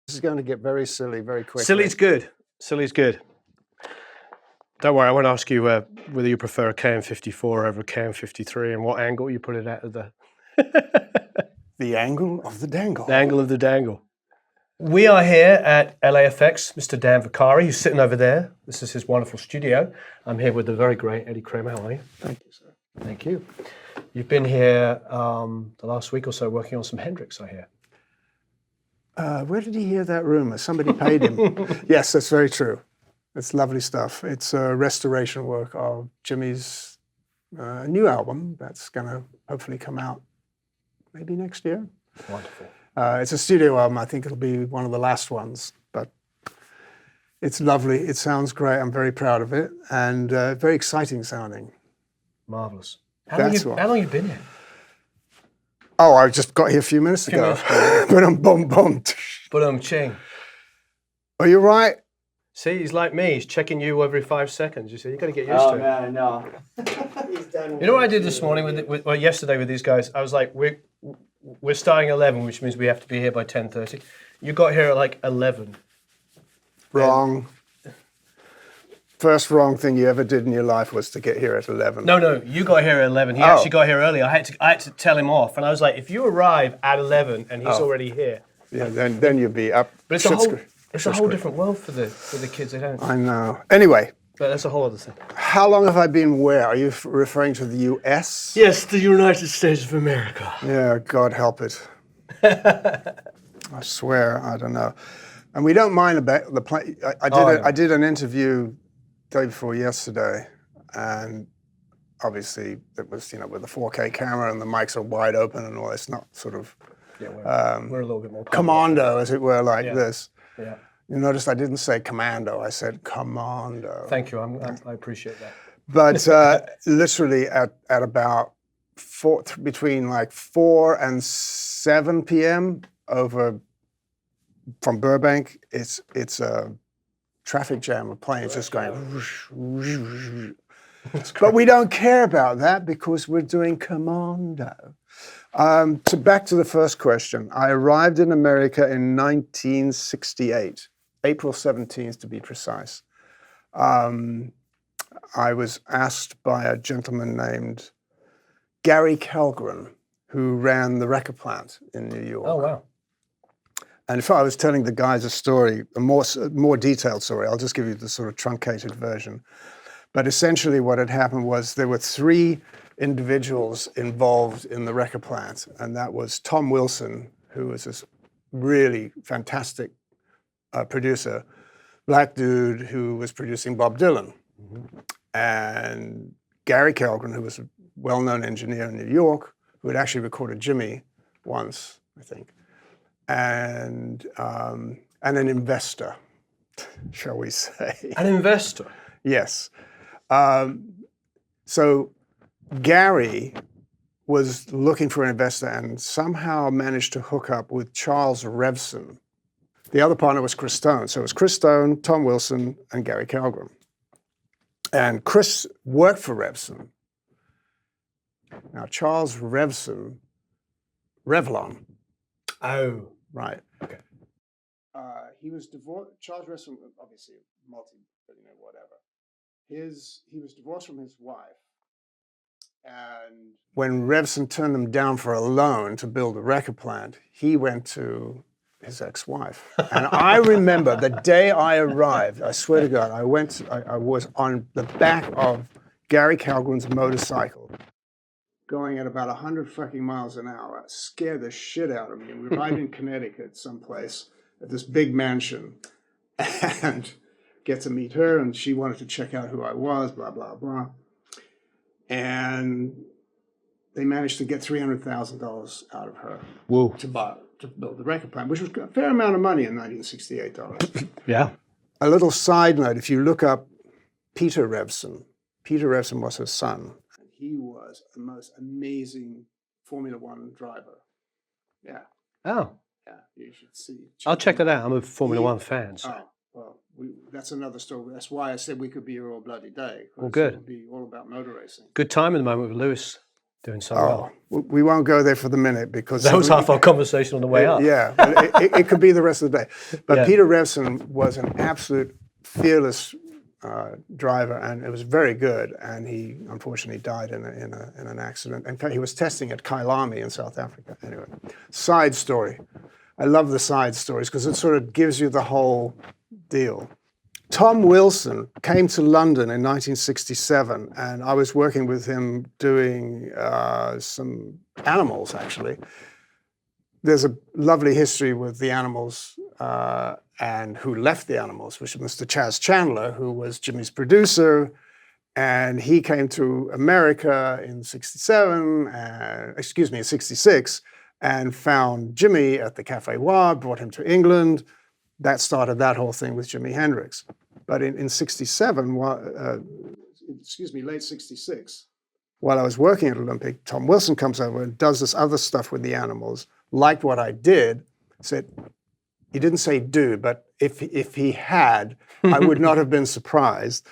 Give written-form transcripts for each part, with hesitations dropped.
This is going to get very silly very quickly. Silly's good. Silly's good. Don't worry, I won't ask you whether you prefer a KM54 over a KM53 and what angle you put it at the... The angle of the dangle. The angle of the dangle. We are here at LAFX, Mr. Dan Vicari, who's sitting over there. This is his wonderful studio. I'm here with the very great Eddie Kramer. How are you? Thank you, sir. Thank you. You've been here the last week or so working on some Hendrix, I hear. Where did he hear that rumor? Somebody paid him. Yes, that's very true. It's lovely stuff. It's a restoration work of Jimi's new album that's going to hopefully come out maybe next year. Wonderful. It's a studio album. I think it'll be one of the last ones, but it's lovely. It sounds great. I'm very proud of it, and very exciting sounding. Marvelous. How long have you been here? Oh, I just got here a few minutes ago. Boom, ching. Are you right? See, he's like me. He's checking you every 5 seconds. You see, you got to get used to it. Oh man, no. You know what I did this morning yesterday with these guys? I was like, we're starting 11, which means we have to be here by 10:30. You got here at like 11. Wrong. First wrong thing you ever did in your life was to get here at 11. No, you got here at 11. He actually got here early. I had to tell him off, and I was like, if you arrive at 11 and he's already here, yeah, then you'd be up. But it's a whole different world for the kids. They don't. I know. Anyway. But that's a whole other thing. How long have I been where? Are you referring to the U.S.? Yes, the United States of America. Yeah, God help it. I swear, I don't know. And we don't mind about the plane. I did an interview day before yesterday, and obviously it was, with the 4K camera and the mics are wide open and all. It's not sort of we're a little bit more commando, as it were, like this. Yeah. You notice I didn't say commando, I said commando. Thank you, I appreciate that. But literally at about between like 4 and 7 p.m. from Burbank, it's a traffic jam of planes just going whoosh, whoosh, whoosh. But we don't care about that because we're doing commando. Back to the first question. I arrived in America in 1968, April 17th to be precise. I was asked by a gentleman named Gary Kellgren, who ran the record plant in New York. Oh, wow. And if I was telling the guys a story, a more detailed story, I'll just give you the sort of truncated version. But essentially what had happened was there were 3 individuals involved in the record plant, and that was Tom Wilson, who was this really fantastic producer, black dude who was producing Bob Dylan, and Gary Kellgren, who was a well-known engineer in New York, who had actually recorded Jimi once, I think, and an investor, shall we say. An investor? Yes. So Gary was looking for an investor and somehow managed to hook up with Charles Revson. The other partner was Chris Stone. So it was Chris Stone, Tom Wilson, and Gary Kellgren. And Chris worked for Revson. Now, Charles Revson, Revlon. Oh. Right. Okay. He was divorced. Charles Revson, obviously, multi-billionaire, whatever. He was divorced from his wife. And when Revson turned them down for a loan to build a record plant, he went to his ex-wife. And I remember the day I arrived, I swear to God, I was on the back of Gary Kellgren's motorcycle, going at about 100 fucking miles an hour. It scared the shit out of me. And we arrived in Connecticut someplace at this big mansion and get to meet her, and she wanted to check out who I was, blah, blah, blah. And they managed to get $300,000 out of her to build the record plant, which was a fair amount of money in 1968 dollars. Yeah. A little side note, if you look up Peter Revson was her son. He was the most amazing Formula One driver. Yeah. Oh. Yeah, you should see. I'll check that out. I'm a Formula One fan. So. Oh, well, that's another story. That's why I said we could be here all bloody day. Well, good. It would be all about motor racing. Good time at the moment with Lewis Doing so well. We won't go there for the minute because That was half our conversation on the way up. Yeah, it could be the rest of the day. But Yeah. Peter Revson was an absolute fearless driver, and it was very good. And he unfortunately died in an accident. In fact, he was testing at Kailami in South Africa. Anyway, side story. I love the side stories because it sort of gives you the whole deal. Tom Wilson came to London in 1967, and I was working with him doing some Animals, actually. There's a lovely history with the Animals and who left the Animals, which was Mr. Chaz Chandler, who was Jimmy's producer. And he came to America in 66, and found Jimmy at the Café Noir, brought him to England. That started that whole thing with Jimi Hendrix. But in 67, late 66, while I was working at Olympic, Tom Wilson comes over and does this other stuff with the Animals, liked what I did, said, he didn't say do, but if he had, I would not have been surprised.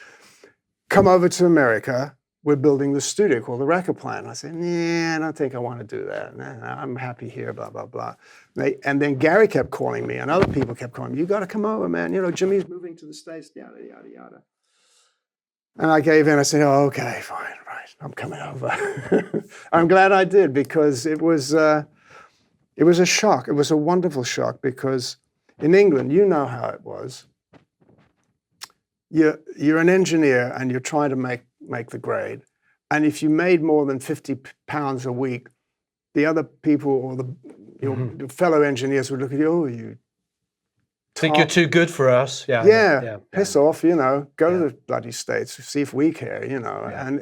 Come over to America, we're building this studio called the Record Plant. I said, nah, I don't think I want to do that. Nah, I'm happy here, blah, blah, blah. And then Gary kept calling me, and other people kept calling me, you got to come over, man. You know, Jimmy's moving to the States, yada, yada, yada. And I gave in. I said, oh, okay, fine, right, I'm coming over. I'm glad I did, because it was a shock. It was a wonderful shock, because in England, you know how it was. You're an engineer, and you're trying to make the grade. And if you made more than £50 a week, the other people or your fellow engineers would look at you, oh, you think you're too good for us. Yeah, piss off, you know, go to the bloody States, see if we care, you know. Yeah. And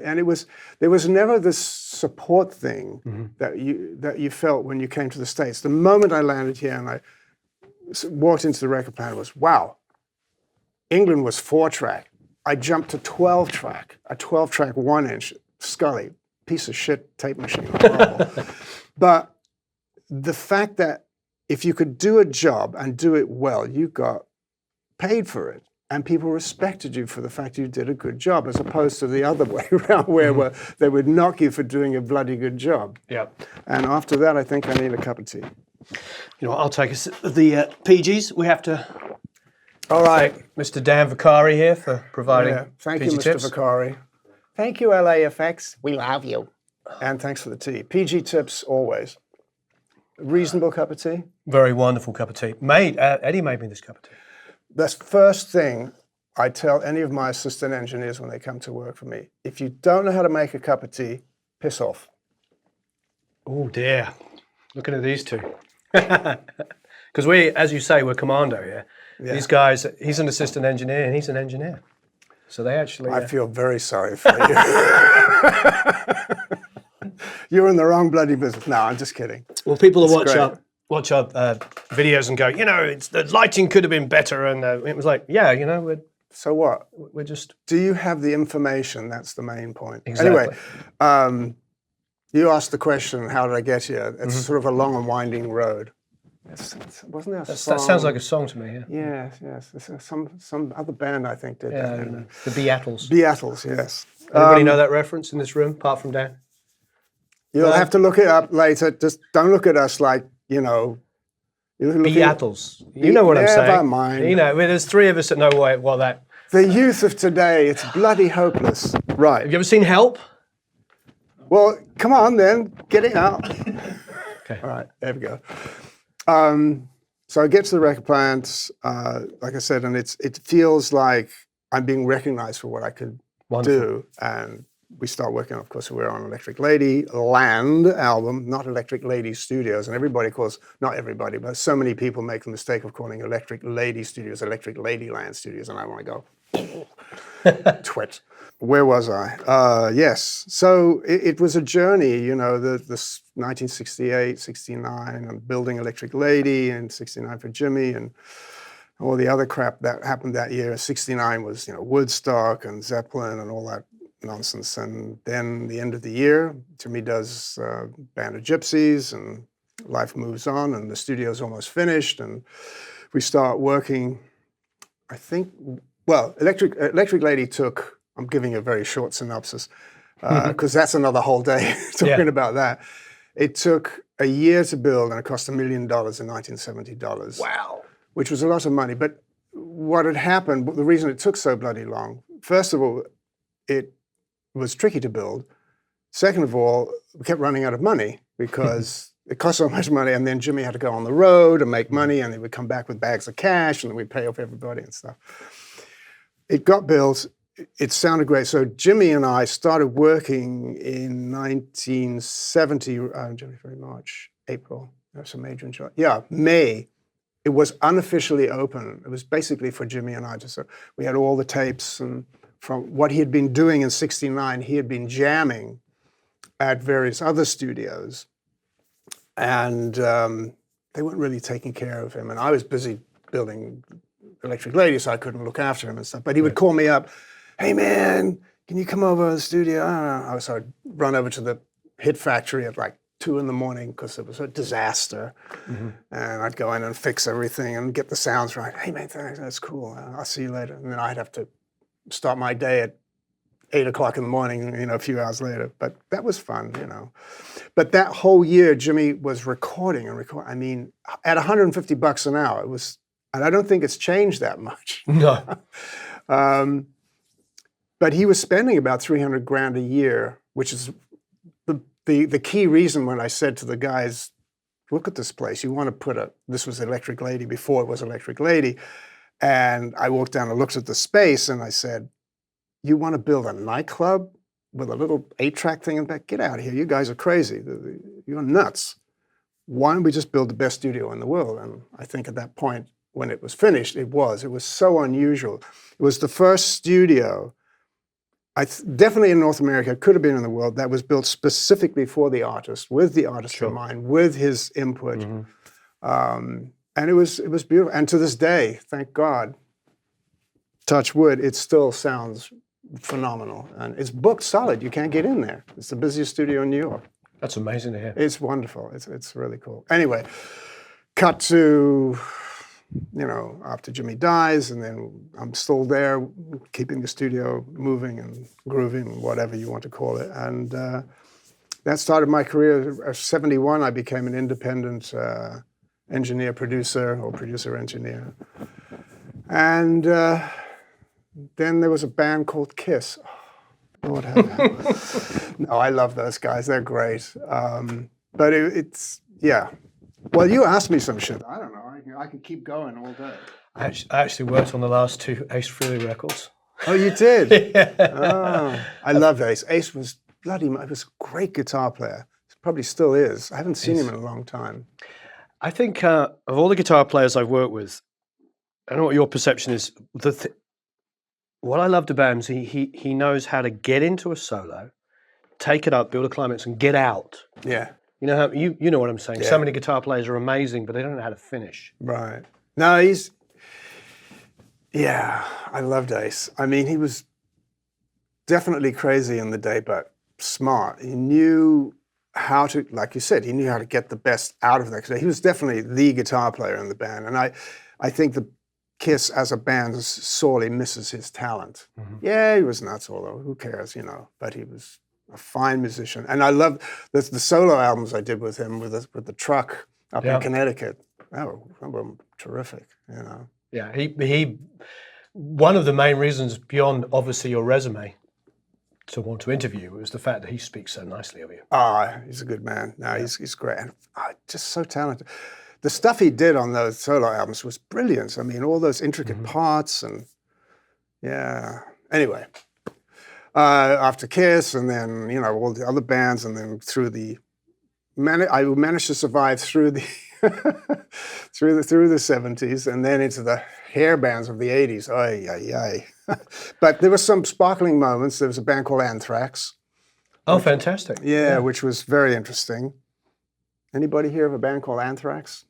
there was never this support thing that you felt when you came to the States. The moment I landed here and I walked into the record plant, it was, wow, England was 4-track. I jumped to 12-track, a 12-track 1-inch Scully, piece of shit tape machine. But the fact that if you could do a job and do it well, you got paid for it. And people respected you for the fact you did a good job, as opposed to the other way around where they would knock you for doing a bloody good job. Yeah. And after that, I think I need a cup of tea. You know what, I'll take us the PGs. We have to... All right. Thank Mr. Dan Vicari here for providing Thank PG you, Mr. tips. Vicari. Thank you, LAFX. We love you. And thanks for the tea. PG tips always. Reasonable cup of tea? Very wonderful cup of tea. Eddie made me this cup of tea. The first thing I tell any of my assistant engineers when they come to work for me, if you don't know how to make a cup of tea, piss off. Oh dear. Looking at these two. Because we, as you say, we're commando here. Yeah. These guys, he's an assistant engineer and he's an engineer. So they actually... I feel very sorry for you. You're in the wrong bloody business. No, I'm just kidding. Well, people will watch our videos and go, you know, the lighting could have been better. And it was like, yeah, you know, so what? We're just... Do you have the information? That's the main point. Exactly. Anyway, you asked the question, how did I get here? It's sort of a long and winding road. Wasn't there a song? That sounds like a song to me, yeah. Yes. Some other band, I think, did that. Yeah, the Beatles. Beatles, yes. Anybody know that reference in this room, apart from Dan? You'll have to look it up later. Just don't look at us like, you know... Beatles. You know what I'm saying. Never mind. You know, I mean, there's three of us that know what that... The youth of today, it's bloody hopeless. Right. Have you ever seen Help? Well, come on then, get it out. Okay. All right, there we go. So I get to the record plant, like I said, and it feels like I'm being recognized for what I could do. And we start working, of course, we're on Electric Lady Land album, not Electric Lady Studios. And everybody calls, not everybody, but so many people make the mistake of calling Electric Lady Studios Electric Lady Land Studios. And I want to go, twit. Where was I? Yes. So it was a journey, you know, this 1968, 69, and building Electric Lady, and 69 for Jimmy, and all the other crap that happened that year. 69 was, you know, Woodstock and Zeppelin and all that nonsense. And then the end of the year, Jimmy does Band of Gypsies, and life moves on, and the studio's almost finished, and we start working, I think, well, Electric Lady took, I'm giving a very short synopsis, because that's another whole day talking about that. It took a year to build, and it cost $1 million in 1970 dollars. Wow. Which was a lot of money. But what had happened, the reason it took so bloody long, first of all, it was tricky to build. Second of all, we kept running out of money because it cost so much money, and then Jimmy had to go on the road and make money, and he would come back with bags of cash, and then we'd pay off everybody and stuff. It got built. It sounded great. So Jimmy and I started working in 1970, January, March, April. That's a May, June, July. Yeah, May. It was unofficially open. It was basically for Jimmy and I. We had all the tapes, and from what he had been doing in '69, he had been jamming at various other studios, and they weren't really taking care of him. And I was busy building Electric Lady, so I couldn't look after him and stuff. But he would call me up, "Hey man, can you come over to the studio?" So I'd run over to the Hit Factory at like 2 a.m. because it was a disaster. And I'd go in and fix everything and get the sounds right. "Hey man, thanks, that's cool. I'll see you later." And then I'd have to start my day at 8 o'clock in the morning, a few hours later. But that was fun, But that whole year, Jimmy was recording and recording. I mean, at $150 an hour, it was, and I don't think it's changed that much. No. But he was spending about $300,000 a year, which is the key reason when I said to the guys, "Look at this place. You want to put this was Electric Lady before it was Electric Lady." And I walked down and looked at the space and I said, "You want to build a nightclub with a little 8-track thing in the back? Get out of here. You guys are crazy. You're nuts. Why don't we just build the best studio in the world?" And I think at that point, when it was finished, it was so unusual. It was the first studio, definitely in North America, could have been in the world, that was built specifically for the artist, with the artist in mind, with his input. And it was beautiful. And to this day, thank God, touch wood, it still sounds phenomenal. And it's booked solid. You can't get in there. It's the busiest studio in New York. That's amazing to hear. It's wonderful. It's really cool. Anyway, cut to, after Jimmy dies, and then I'm still there, keeping the studio moving and grooving, whatever you want to call it. And that started my career. At 71, I became an independent engineer-producer, or producer-engineer. And then there was a band called Kiss. Oh, Lord have mercy. No, I love those guys. They're great. But it's, yeah. Well, you asked me some shit. I don't know. I could keep going all day. I actually worked on the last 2 Ace Frehley records. Oh, you did? Yeah. Oh, I love Ace. Ace was he was a great guitar player. He probably still is. I haven't seen him in a long time. I think of all the guitar players I've worked with, I don't know what your perception is. What I loved about him is he knows how to get into a solo, take it up, build a climax, and get out. Yeah. You know how you know what I'm saying. Yeah. So many guitar players are amazing, but they don't know how to finish. Right. No, I loved Ace. I mean, he was definitely crazy in the day, but smart. He knew how to, like you said, he knew how to get the best out of that. He was definitely the guitar player in the band, and I think the Kiss as a band sorely misses his talent. Yeah, he was nuts, although who cares, but he was a fine musician. And I love the solo albums I did with him with the truck up in Connecticut. Oh, they were terrific, Yeah, he one of the main reasons beyond obviously your resume to want to interview was the fact that he speaks so nicely of you. He's a good man. No, he's great. And just so talented. The stuff he did on those solo albums was brilliant. I mean, all those intricate parts and Anyway, after Kiss and then, all the other bands, and then I managed to survive through the through the 70s and then into the hair bands of the 80s. But there were some sparkling moments. There was a band called Anthrax. Oh, fantastic. Yeah, which was very interesting. Anybody hear of a band called Anthrax?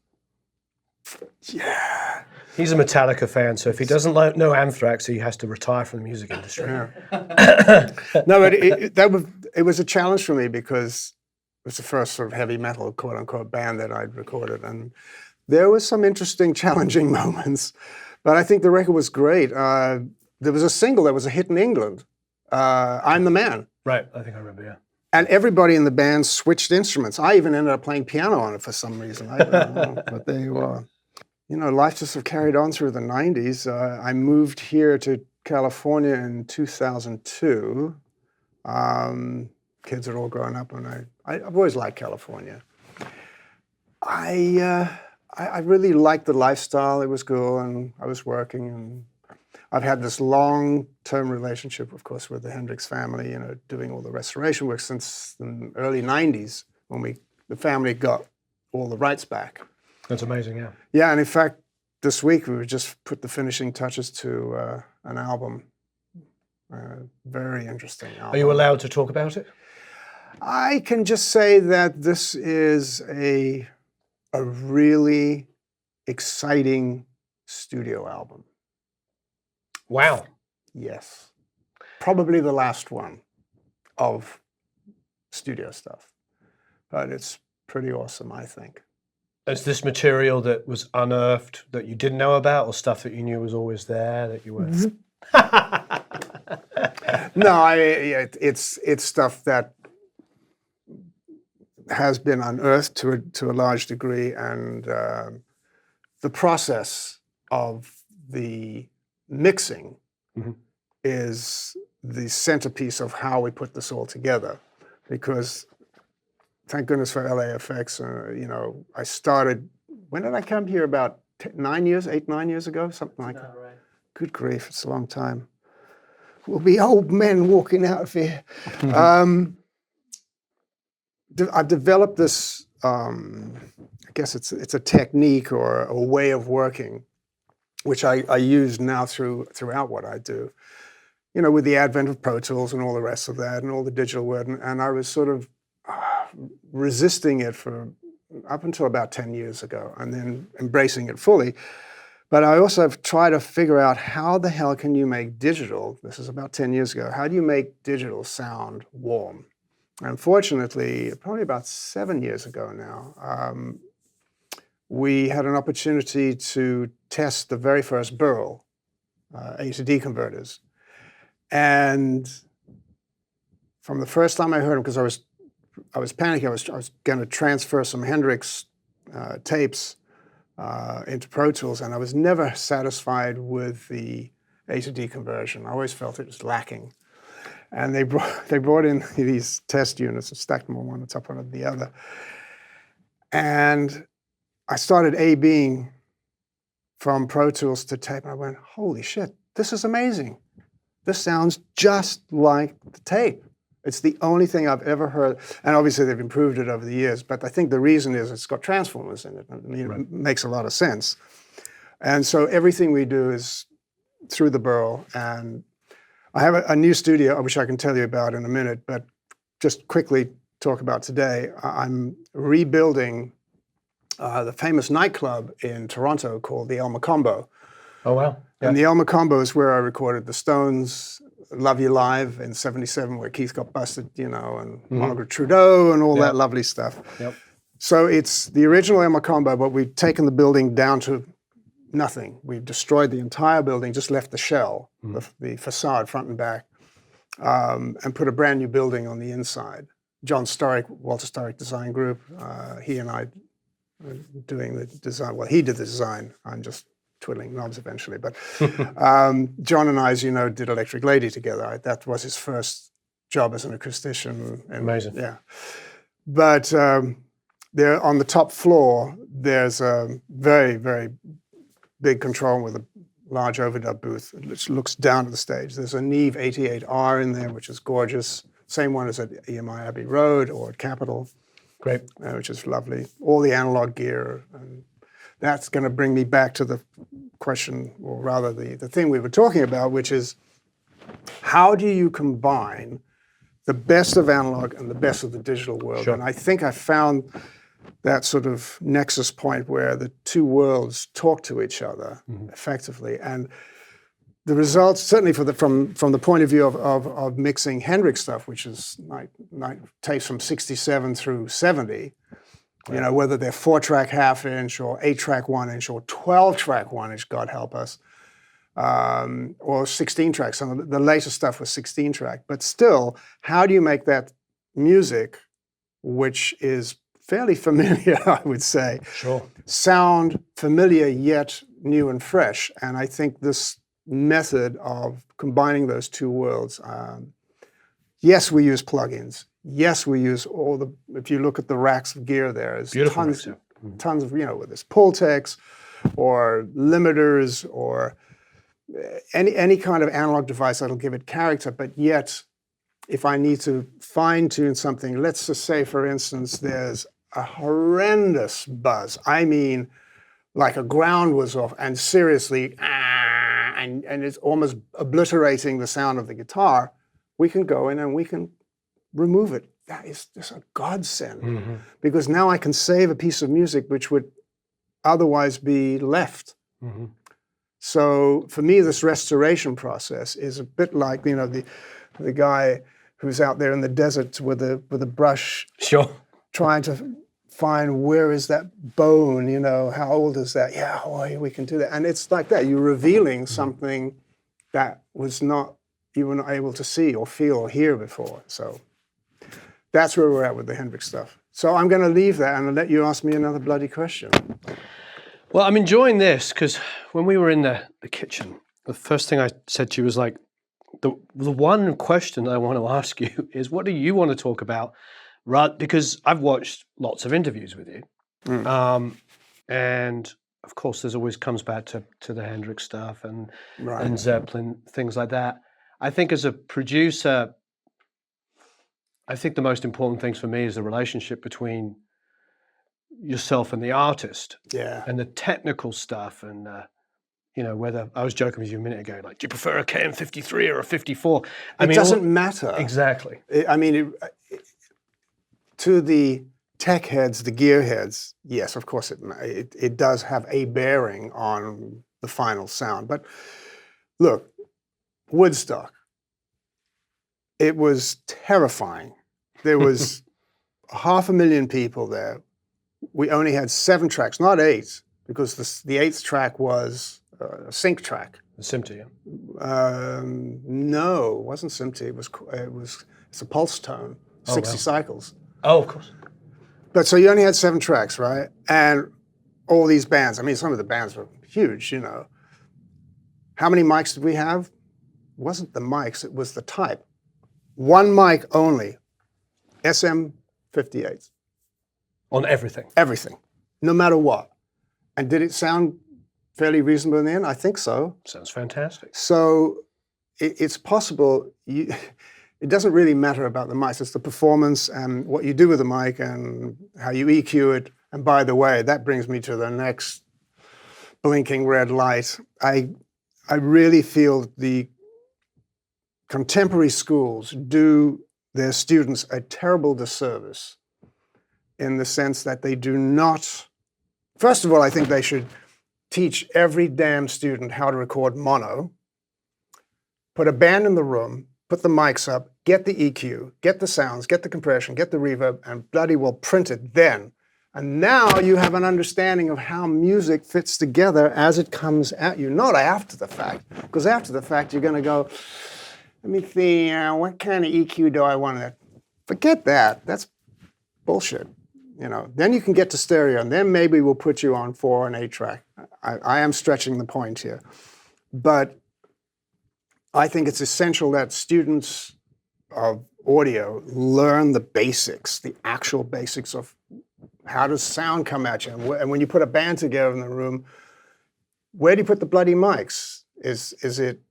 Yeah. He's a Metallica fan, so if he doesn't know Anthrax, he has to retire from the music industry. Yeah. No, but it was a challenge for me because it was the first sort of heavy metal, quote unquote, band that I'd recorded. And there was some interesting, challenging moments. But I think the record was great. There was a single that was a hit in England, I'm the Man. Right, I think I remember, yeah. And everybody in the band switched instruments. I even ended up playing piano on it for some reason. I don't know, but they were, life just have carried on through the 90s. I moved here to California in 2002. Kids had all grown up, and I've always liked California. I really liked the lifestyle. It was cool, and I was working, and I've had this long-term relationship, of course, with the Hendrix family, doing all the restoration work since the early 90s when the family got all the rights back. That's amazing, yeah. Yeah, and in fact, this week we just put the finishing touches to an album. Very interesting album. Are you allowed to talk about it? I can just say that this is a really exciting studio album. Wow. Yes. Probably the last one of studio stuff. But it's pretty awesome, I think. Is this material that was unearthed that you didn't know about, or stuff that you knew was always there that you were... No, it's stuff that has been unearthed to a large degree, and the process of the mixing is the centerpiece of how we put this all together. Because thank goodness for LAFX, I started, when did I come here? About 9 years ago, something like that. Right. Good grief, it's a long time. We'll be old men walking out of here. I've developed this, I guess it's a technique or a way of working, which I use now throughout what I do. With the advent of Pro Tools and all the rest of that and all the digital work, and I was sort of resisting it for up until about 10 years ago, and then embracing it fully. But I also have tried to figure out how the hell can you make digital, this is about 10 years ago, how do you make digital sound warm? Unfortunately, probably about 7 years ago now, we had an opportunity to test the very first Burl A to D converters. And from the first time I heard them, because I was panicking, I was going to transfer some Hendrix tapes into Pro Tools, and I was never satisfied with the A to D conversion. I always felt it was lacking. And they brought in these test units and stacked them one on top of the other. And I started A-Bing from Pro Tools to tape, and I went, holy shit, this is amazing. This sounds just like the tape. It's the only thing I've ever heard, and obviously they've improved it over the years, but I think the reason is it's got transformers in it. I mean, right. It makes a lot of sense. And so everything we do is through the Burl, and I have a new studio, which I can tell you about in a minute, but just quickly talk about today. I'm rebuilding the famous nightclub in Toronto called the Mocambo. Oh, wow. Yeah. And the Mocambo is where I recorded the Stones' Love You Live in '77, where Keith got busted, and Margaret Trudeau and all that lovely stuff. Yep. So it's the original Mocambo, but we've taken the building down to nothing. We've destroyed the entire building, just left the shell, the facade, front and back, and put a brand new building on the inside. John Storick, Walter Storick Design Group, he and I are doing the design. Well, he did the design. I'm just twiddling knobs eventually. But John and I, as you know, did Electric Lady together. That was his first job as an acoustician. And, amazing. Yeah. But there on the top floor, there's a very, very big control with a large overdub booth, which looks down at the stage. There's a Neve 88R in there, which is gorgeous. Same one as at EMI Abbey Road or at Capitol. Great. Which is lovely. All the analog gear. And that's going to bring me back to the question, or rather the thing we were talking about, which is how do you combine the best of analog and the best of the digital world? Sure. And I think I found that sort of nexus point where the two worlds talk to each other effectively. And the results, certainly from the point of view of mixing Hendrix stuff, which is like tapes from 67 through 70, right. Whether they're 4-track half-inch or 8-track 1-inch or 12-track 1-inch, God help us, or 16 tracks. Some of the later stuff was 16 track. But still, how do you make that music, which is fairly familiar, I would say, Sure. sound familiar yet new and fresh? And I think this method of combining those two worlds, yes, we use plugins. Yes, we use all the, if you look at the racks of gear there, there's Beautiful tons, racks, yeah. tons of, whether it's Pultecs or limiters or any kind of analog device that'll give it character. But yet, if I need to fine tune something, let's just say, for instance, there's a horrendous buzz. I mean, like a ground was off, and seriously, and it's almost obliterating the sound of the guitar. We can go in and we can remove it. That is just a godsend, because now I can save a piece of music which would otherwise be left. So for me, this restoration process is a bit like, the guy who's out there in the desert with a brush, Sure. trying to find where is that bone, how old is that? Yeah, boy, we can do that. And it's like that. You're revealing something that was not, you were not able to see or feel or hear before. So that's where we're at with the Hendrix stuff. So I'm going to leave that and let you ask me another bloody question. Well, I'm enjoying this because when we were in the kitchen, the first thing I said to you was like, the one question I want to ask you is, what do you want to talk about? Right, because I've watched lots of interviews with you, and of course, there's always comes back to the Hendrix stuff and Zeppelin, things like that. I think as a producer, I think the most important things for me is the relationship between yourself and the artist, and the technical stuff, and whether I was joking with you a minute ago, like, do you prefer a KM53 or a 54? It doesn't matter exactly. I mean, to the tech heads, the gear heads, yes, of course, it does have a bearing on the final sound. But look, Woodstock, it was terrifying. There was 500,000 people there. We only had 7 tracks, not 8, because the 8th track was a sync track. SMPTE, yeah. No, it wasn't SMPTE. It's a pulse tone, 60 cycles. Oh, of course. But so you only had 7 tracks, right? And all these bands, I mean, some of the bands were huge, How many mics did we have? It wasn't the mics, it was the type. 1 mic only, SM58. On everything? Everything, no matter what. And did it sound fairly reasonable in the end? I think so. Sounds fantastic. So it's possible. It doesn't really matter about the mics. It's the performance and what you do with the mic and how you EQ it. And by the way, that brings me to the next blinking red light. I really feel the contemporary schools do their students a terrible disservice in the sense that they do not. First of all, I think they should teach every damn student how to record mono, put a band in the room, put the mics up, get the EQ, get the sounds, get the compression, get the reverb, and bloody well print it then. And now you have an understanding of how music fits together as it comes at you, not after the fact. Because after the fact, you're going to go, let me see, what kind of EQ do I want to? Forget that. That's bullshit. Then you can get to stereo, and then maybe we'll put you on 4 and 8 track. I am stretching the point here. But I think it's essential that students of audio learn the basics, the actual basics of how does sound come at you. And when you put a band together in the room, where do you put the bloody mics? Is it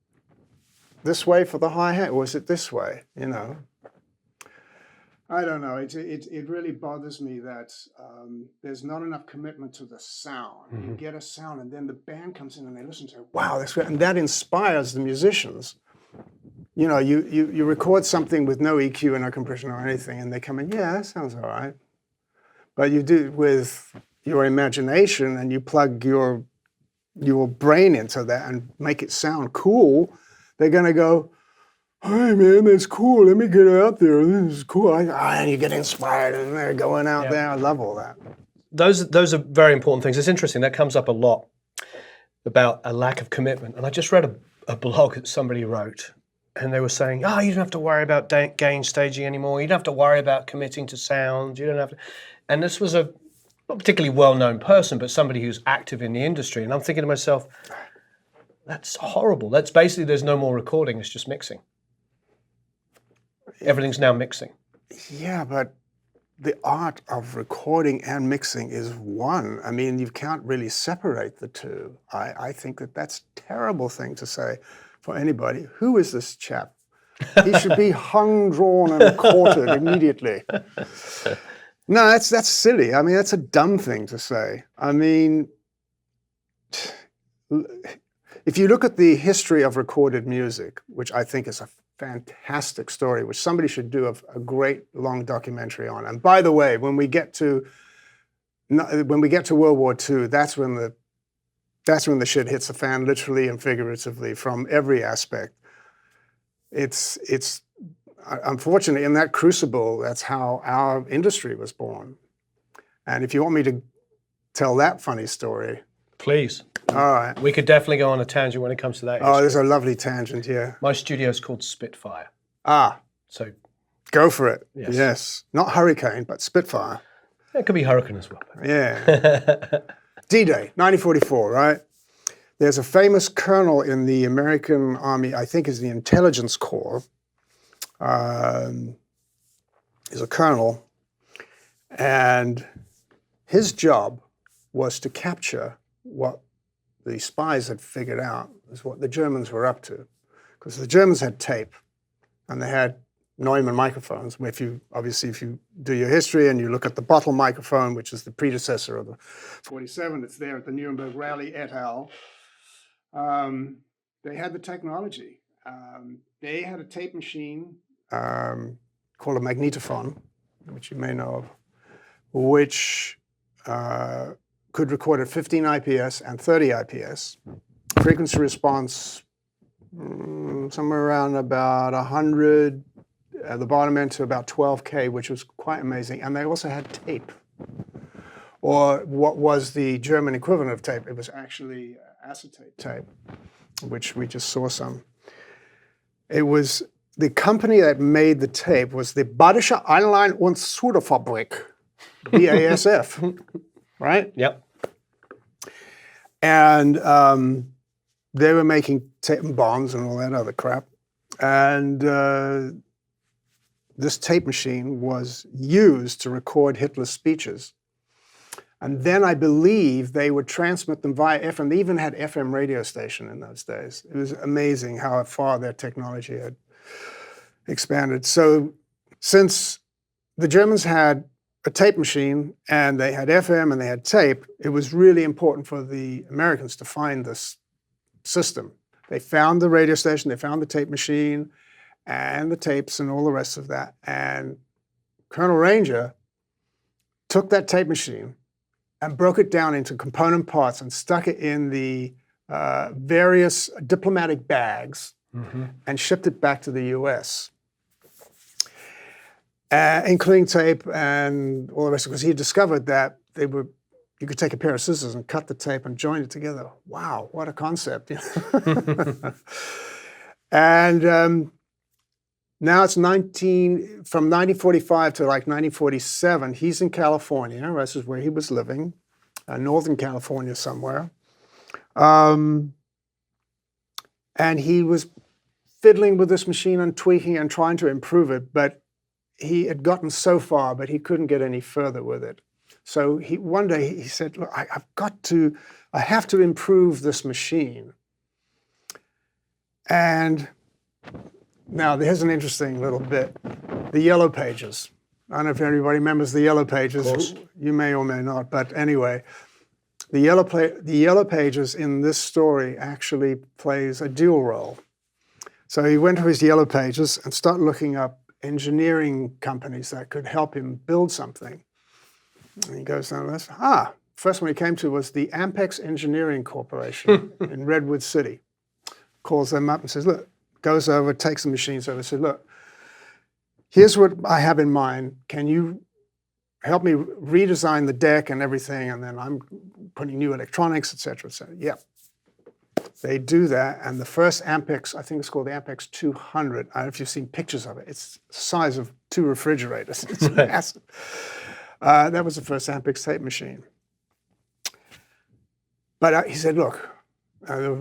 this way for the hi-hat, or is it this way, I don't know. It really bothers me that there's not enough commitment to the sound. You get a sound, and then the band comes in and they listen to it. Wow, that's great. And that inspires the musicians. You record something with no EQ and no compression or anything, and they come in, yeah, that sounds all right. But you do it with your imagination, and you plug your brain into that and make it sound cool. They're going to go, hey man, that's cool. Let me get out there. This is cool. And you get inspired, and they're going out there. I love all that. Those are very important things. It's interesting. That comes up a lot. about a lack of commitment. And I just read a blog that somebody wrote, and they were saying, oh, you don't have to worry about gain staging anymore. You don't have to worry about committing to sound. You don't have to. And this was a not particularly well-known person, but somebody who's active in the industry. And I'm thinking to myself, that's horrible. That's basically, there's no more recording. It's just mixing. Everything's now mixing. Yeah, but the art of recording and mixing is one. I mean, you can't really separate the two. I think that that's a terrible thing to say for anybody. Who is this chap? He should be hung, drawn, and quartered immediately. No, that's silly. I mean, that's a dumb thing to say. I mean, if you look at the history of recorded music, which I think is a fantastic story, which somebody should do a great long documentary on. And by the way, when we get to World War II, that's when the shit hits the fan, literally and figuratively, from every aspect. It's unfortunately in that crucible. That's how our industry was born. And if you want me to tell that funny story, please. All right. We could definitely go on a tangent when it comes to that. Oh, there's a lovely tangent here. My studio's called Spitfire. Ah. So. Go for it. Yes. Yes. Not Hurricane, but Spitfire. It could be Hurricane as well. Yeah. D-Day, 1944, right? There's a famous colonel in the American Army, I think is the Intelligence Corps. He's a colonel. And his job was to capture what the spies had figured out is what the Germans were up to. Because the Germans had tape, and they had Neumann microphones. If you do your history and you look at the bottle microphone, which is the predecessor of the 47, it's there at the Nuremberg Rally et al. They had the technology. They had a tape machine called a magnetophone, which you may know of, which could record at 15 IPS and 30 IPS. Frequency response, somewhere around about 100, at the bottom end to about 12K, which was quite amazing. And they also had tape, or what was the German equivalent of tape. It was actually acetate tape, which we just saw some. It was the company that made the tape was the Badische Einlein- und Suderfabrik, BASF. Right? Yep. And they were making tape and bombs and all that other crap. And this tape machine was used to record Hitler's speeches. And then I believe they would transmit them via FM. They even had FM radio station in those days. It was amazing how far their technology had expanded. So since the Germans had a tape machine and they had FM and they had tape, it was really important for the Americans to find this system. They found the radio station, they found the tape machine and the tapes and all the rest of that. And Colonel Ranger took that tape machine and broke it down into component parts and stuck it in the various diplomatic bags and shipped it back to the US. Including tape and all the rest, because he discovered that you could take a pair of scissors and cut the tape and join it together. Wow, what a concept. And now it's from 1945 to like 1947, he's in California. This is where he was living, Northern California somewhere. And he was fiddling with this machine and tweaking and trying to improve it, but he had gotten so far, but he couldn't get any further with it. So one day he said, look, I have to improve this machine. And now there's an interesting little bit. The Yellow Pages. I don't know if anybody remembers the Yellow Pages. Of course. You may or may not, but anyway, the Yellow Pages in this story actually plays a dual role. So he went to his Yellow Pages and started looking up engineering companies that could help him build something. And he goes down the list. First one he came to was the Ampex Engineering Corporation in Redwood City. Calls them up and says, look, goes over, takes the machines over, says, look, here's what I have in mind. Can you help me redesign the deck and everything? And then I'm putting new electronics, et cetera, et cetera. Yeah. they do that, and the first Ampex, I think it's called the Ampex 200. I don't know if you've seen pictures of it. It's the size of 2 refrigerators. It's massive. That was the first Ampex tape machine. But he said, look,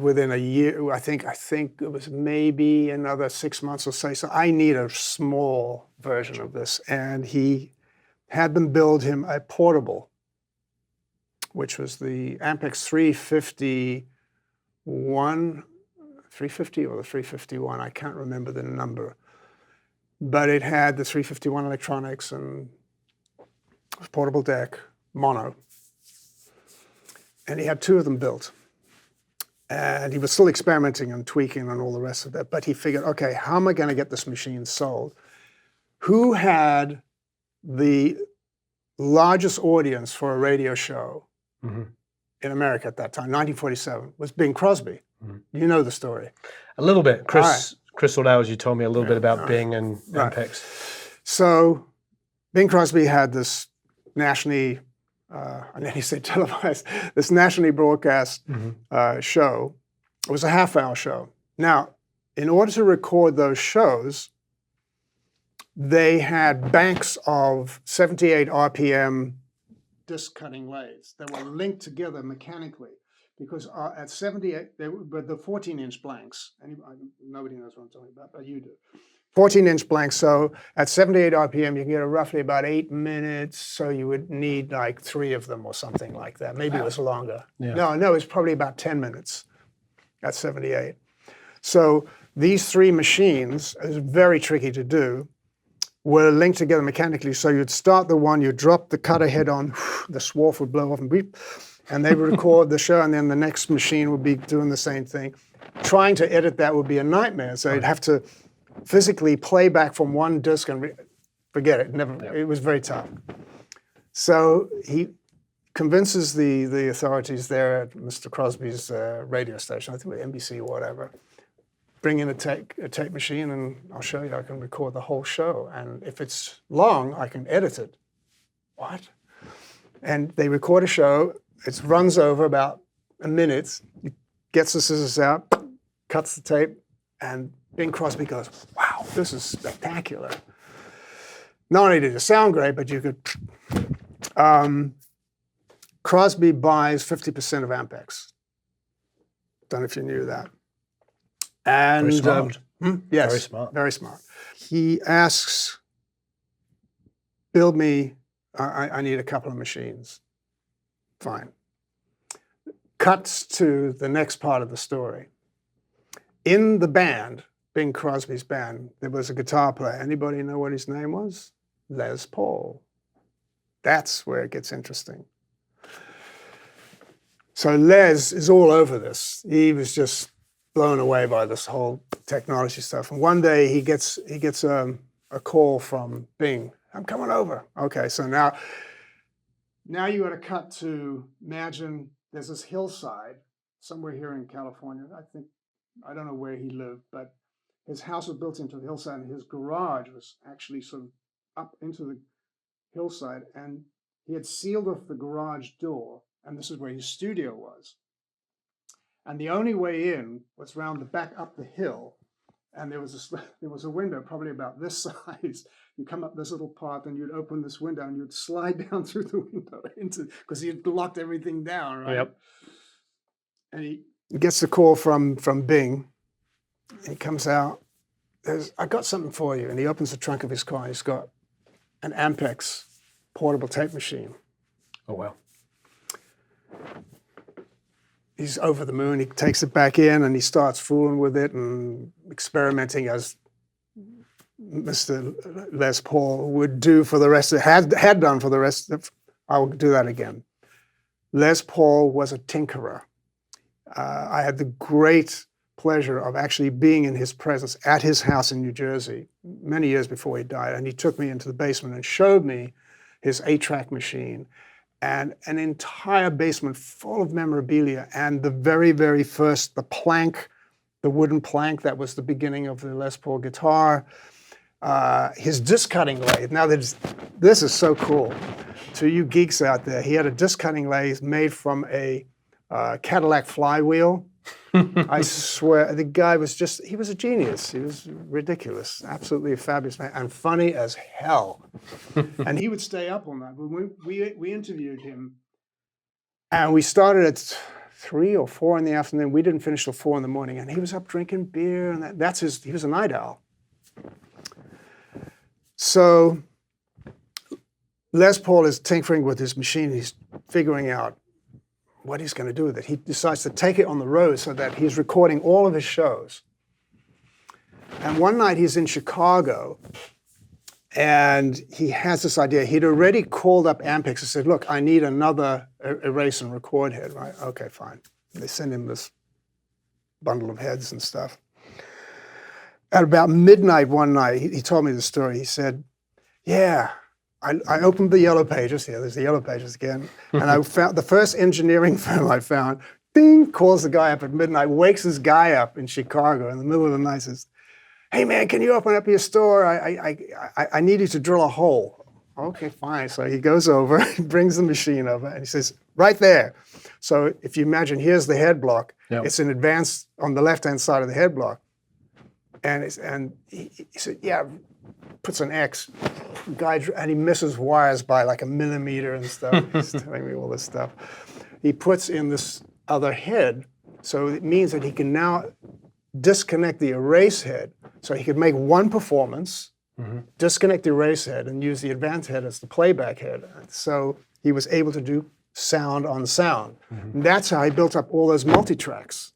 within a year, I think it was maybe another 6 months or so I need a small version of this. And he had them build him a portable, which was the Ampex 350 or the 351, I can't remember the number. But it had the 351 electronics and portable deck, mono. And he had 2 of them built. And he was still experimenting and tweaking and all the rest of that. But he figured, okay, how am I going to get this machine sold? Who had the largest audience for a radio show in America at that time, 1947, was Bing Crosby. You know the story. A little bit. Chris O'Dowd, you told me a little bit about Bing and Ampex. So Bing Crosby had this nationally, and then he said televised, this nationally broadcast show. It was a half-hour show. Now, in order to record those shows, they had banks of 78 RPM disc cutting lathes that were linked together mechanically. Because at 78, they were the 14-inch blanks. Nobody knows what I'm talking about, but you do. 14-inch blanks. So at 78 RPM, you can get roughly about 8 minutes. So you would need like 3 of them or something like that. Maybe it was longer. Yeah. No, it's probably about 10 minutes at 78. So these 3 machines, it was very tricky to do, were linked together mechanically. So you'd start the one, you'd drop the cutter head on, the swarf would blow off and beep. And they would record the show, and then the next machine would be doing the same thing. Trying to edit that would be a nightmare. So you'd have to physically play back from one disc and forget it. It was very tough. So he convinces the authorities there at Mr. Crosby's radio station, I think it was NBC or whatever, bring in a tape machine, and I'll show you. I can record the whole show. And if it's long, I can edit it. What? And they record a show. It runs over about a minute. He gets the scissors out, cuts the tape, and Bing Crosby goes, wow, this is spectacular. Not only did it sound great, but you could... Crosby buys 50% of Ampex. Don't know if you knew that. And, very smart. Yes, very smart. Very smart. He asks, build me, I need a couple of machines. Fine. Cuts to the next part of the story. In the band, Bing Crosby's band, there was a guitar player. Anybody know what his name was? Les Paul. That's where it gets interesting. So Les is all over this. He was just blown away by this whole technology stuff. And one day he gets a call from Bing. I'm coming over. Okay, so now you got to cut to, imagine there's this hillside somewhere here in California. I don't know where he lived, but his house was built into the hillside, and his garage was actually sort of up into the hillside, and he had sealed off the garage door, and this is where his studio was. And the only way in was round the back up the hill, and there was a window probably about this size. You come up this little path, and you'd open this window, and you'd slide down through the window because he had locked everything down, right? Yep. And he gets the call from Bing. He comes out. I got something for you, and he opens the trunk of his car. He's got an Ampex portable tape machine. Oh wow! He's over the moon. He takes it back in, and he starts fooling with it and experimenting as Mr. Les Paul would do for the rest of, had done for the rest of, I'll do that again. Les Paul was a tinkerer. I had the great pleasure of actually being in his presence at his house in New Jersey many years before he died, and he took me into the basement and showed me his 8-track machine and an entire basement full of memorabilia, and the very, very first, the wooden plank that was the beginning of the Les Paul guitar, his disc cutting lathe. Now this is so cool. To you geeks out there, he had a disc cutting lathe made from a Cadillac flywheel. I swear, the guy was he was a genius. He was ridiculous, absolutely a fabulous man, and funny as hell. And he would stay up all night. When we interviewed him, and we started at 3 or 4 in the afternoon. We didn't finish till 4 in the morning, and he was up drinking beer, and he was a night owl. So Les Paul is tinkering with his machine. He's figuring out what he's going to do with it. He decides to take it on the road so that he's recording all of his shows. And one night he's in Chicago, and he has this idea. He'd already called up Ampex and said, look, I need another erase and record head, right? Okay, fine. They send him this bundle of heads and stuff. At about midnight one night, he told me the story. He said, yeah, I opened the Yellow Pages. Here, there's the Yellow Pages again. And I found the first engineering firm I found, ding, calls the guy up at midnight, wakes this guy up in Chicago in the middle of the night, says, hey man, can you open up your store? I need you to drill a hole. Okay, fine. So he goes over, he brings the machine over, and he says, right there. So if you imagine, here's the head block. Yep. It's in advance on the left-hand side of the head block. And he said, yeah, puts an X, and he misses wires by like a millimeter and stuff. He's telling me all this stuff. He puts in this other head, so it means that he can now disconnect the erase head, so he could make one performance, disconnect the erase head, and use the advance head as the playback head. So he was able to do sound on sound. And that's how he built up all those multi-tracks,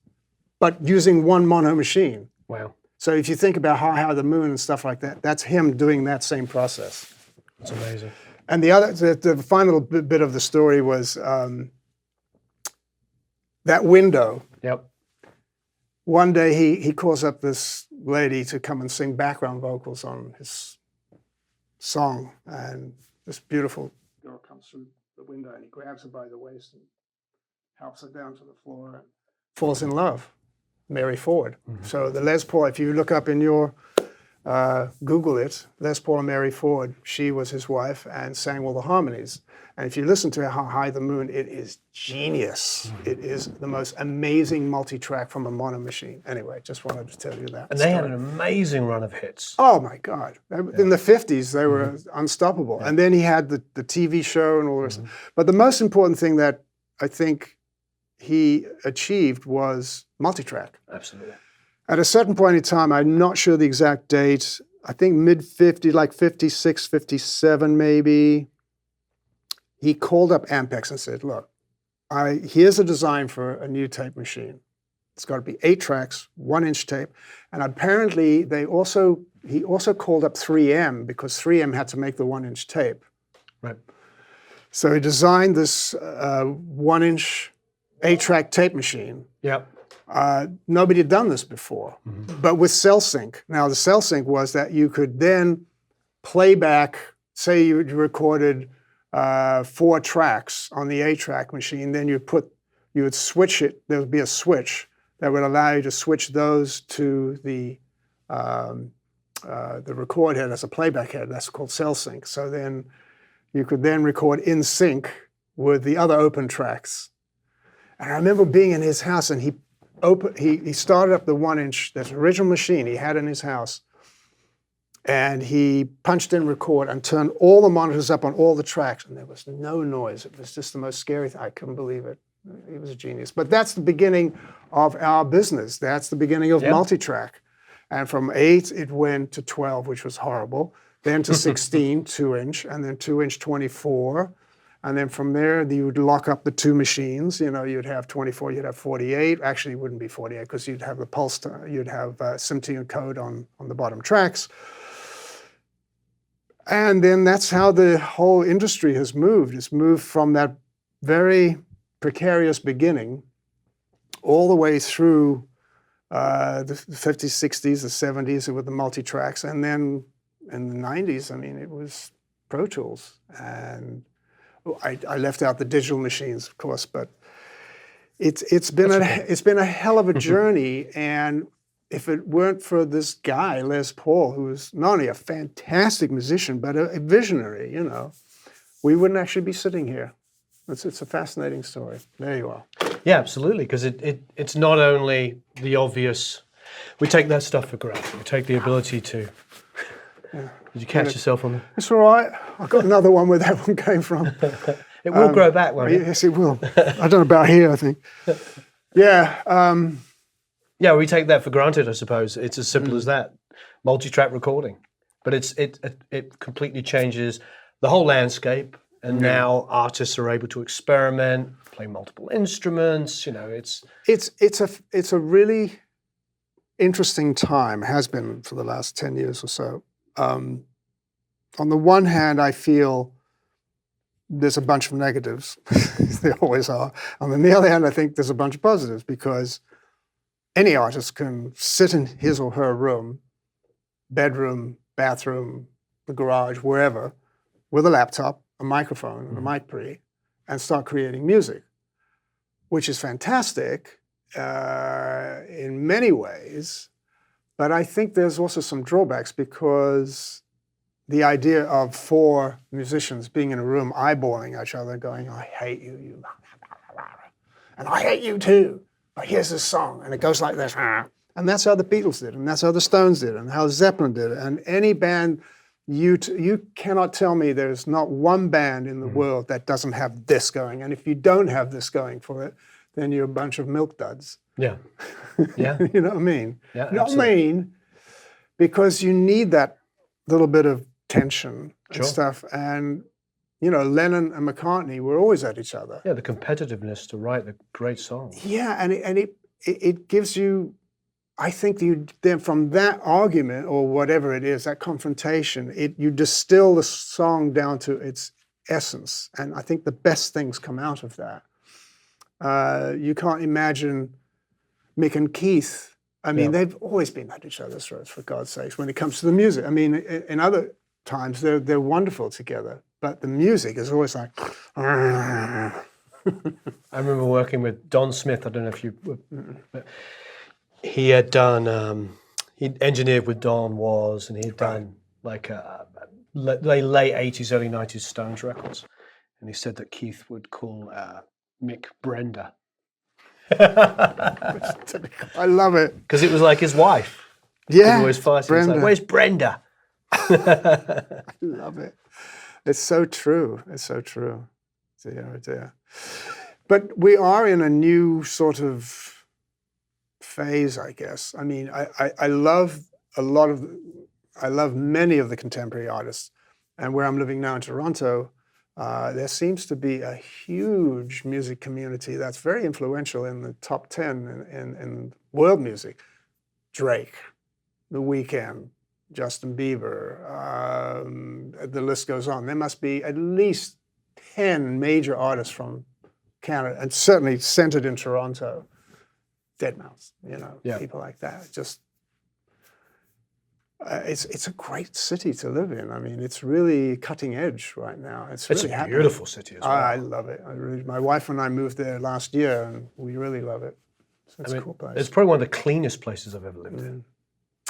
but using one mono machine. Wow. So if you think about High the Moon and stuff like that, that's him doing that same process. That's amazing. And the final bit of the story was that window. Yep. One day he calls up this lady to come and sing background vocals on his song, and this beautiful girl comes through the window, and he grabs her by the waist and helps her down to the floor and falls in love. Mary Ford. So the Les Paul, if you look up in your Google it, Les Paul and Mary Ford, she was his wife and sang all the harmonies. And if you listen to How High the Moon, it is genius. It is the most amazing multi-track from a mono machine. Anyway, just wanted to tell you that. And they had an amazing run of hits. Oh my God. In the 50s, they were unstoppable. Yeah. And then he had the TV show and all the rest. But the most important thing that I think he achieved was multi-track. Absolutely. At a certain point in time, I'm not sure the exact date, I think mid-50s, like 56, 57 maybe, he called up Ampex and said, look, here's a design for a new tape machine. It's got to be 8 tracks, 1-inch tape. And apparently he also called up 3M because 3M had to make the 1-inch tape. Right. So he designed this 1-inch 8-track tape machine. Yep. Nobody had done this before, but with cell sync. Now the cell sync was that you could then play back, say you recorded 4 tracks on the 8-track machine, then you would switch it, there would be a switch that would allow you to switch those to the record head as a playback head. That's called cell sync. So then you could then record in sync with the other open tracks. And I remember being in his house, and he started up the 1-inch, that original machine he had in his house, and he punched in record and turned all the monitors up on all the tracks, and there was no noise. It was just the most scary thing. I couldn't believe it. He was a genius. But that's the beginning of our business. That's the beginning of multi-track. And from 8, it went to 12, which was horrible. Then to 16, 2-inch, and then 2-inch 24. And then from there, you would lock up the 2 machines. You know, you'd have 24, you'd have 48. Actually, it wouldn't be 48 because you'd have the pulse, you'd have SIMT and code on the bottom tracks. And then that's how the whole industry has moved. It's moved from that very precarious beginning all the way through the 50s, 60s, the 70s with the multi-tracks. And then in the 90s, I mean, it was Pro Tools. And I left out the digital machines, of course, but it's been a hell of a journey. And if it weren't for this guy, Les Paul, who was not only a fantastic musician, but a visionary, you know, we wouldn't actually be sitting here. It's a fascinating story. There you are. Yeah, absolutely, because it's not only the obvious. We take that stuff for granted. We take the ability to. Yeah. Did you catch yourself on? It's all right. I've got another one where that one came from. It will grow back, won't it? Yes, it will. I don't know about here, I think. Yeah. Yeah, we take that for granted, I suppose. It's as simple as that. Multi-track recording. But it completely changes the whole landscape, and now artists are able to experiment, play multiple instruments. It's a really interesting time, has been for the last 10 years or so. On the one hand, I feel there's a bunch of negatives. There always are. On the other hand, I think there's a bunch of positives, because any artist can sit in his or her room, bedroom, bathroom, the garage, wherever, with a laptop, a microphone, and a mic pre, and start creating music, which is fantastic in many ways. But I think there's also some drawbacks, because the idea of 4 musicians being in a room eyeballing each other going, I hate you, you, and I hate you too, but here's this song, and it goes like this. And that's how the Beatles did, and that's how the Stones did, and how Zeppelin did it. And any band, you cannot tell me there's not one band in the world that doesn't have this going. And if you don't have this going for it, then you're a bunch of milk duds. Yeah. Yeah. You know what I mean? Yeah, not absolutely. mean, because you need that little bit of tension and Sure. stuff. And, Lennon and McCartney were always at each other. Yeah, the competitiveness to write the great songs. Yeah, and it gives you, I think then from that argument or whatever it is, that confrontation, you distill the song down to its essence. And I think the best things come out of that. You can't imagine Mick and Keith. I mean, they've always been at each other's throats, for God's sakes, when it comes to the music. I mean, in other times, they're wonderful together. But the music is always like... I remember working with Don Smith. I don't know if you... But he had done... he engineered with Don Was, and he had done like late 80s, early 90s Stones records. And he said that Keith would call Mick Brenda. I love it. Because it was like his wife. Yeah, Always fighting. Brenda. Like, where's Brenda? I love it. It's so true. It's so true. Dear, dear. But we are in a new sort of phase, I guess. I mean, I love I love many of the contemporary artists. And where I'm living now in Toronto, there seems to be a huge music community that's very influential in the top 10 in world music. Drake, The Weeknd, Justin Bieber, the list goes on. There must be at least 10 major artists from Canada, and certainly centered in Toronto. Deadmau5, people like that. Just it's a great city to live in. I mean, it's really cutting edge right now. It's really a happening. beautiful city as well. I love it. My wife and I moved there last year, and we really love it. So it's a cool place. It's probably one of the cleanest places I've ever lived in.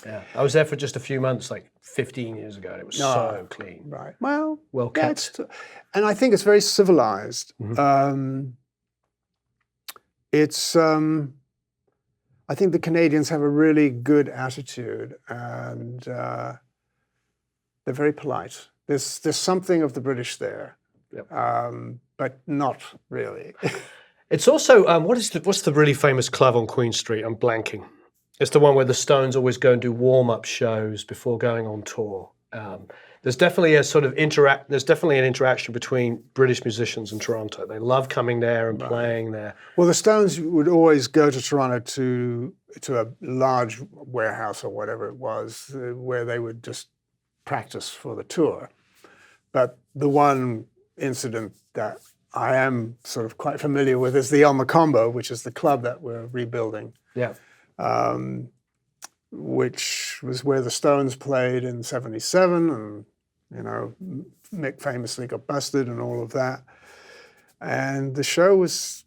Yeah, I was there for just a few months, like 15 years ago, and it was so clean. Right. Well kept. And I think it's very civilized. I think the Canadians have a really good attitude, and they're very polite. There's something of the British there, but not really. It's also what's the really famous club on Queen Street? I'm blanking. It's the one where the Stones always go and do warm-up shows before going on tour. There's definitely a sort of There's definitely an interaction between British musicians and Toronto. They love coming there and playing there. Well, the Stones would always go to Toronto to a large warehouse or whatever it was, where they would just practice for the tour. But the one incident that I am sort of quite familiar with is the Mocambo, which is the club that we're rebuilding. Yeah. Which was where the Stones played in '77, and Mick famously got busted and all of that. And the show was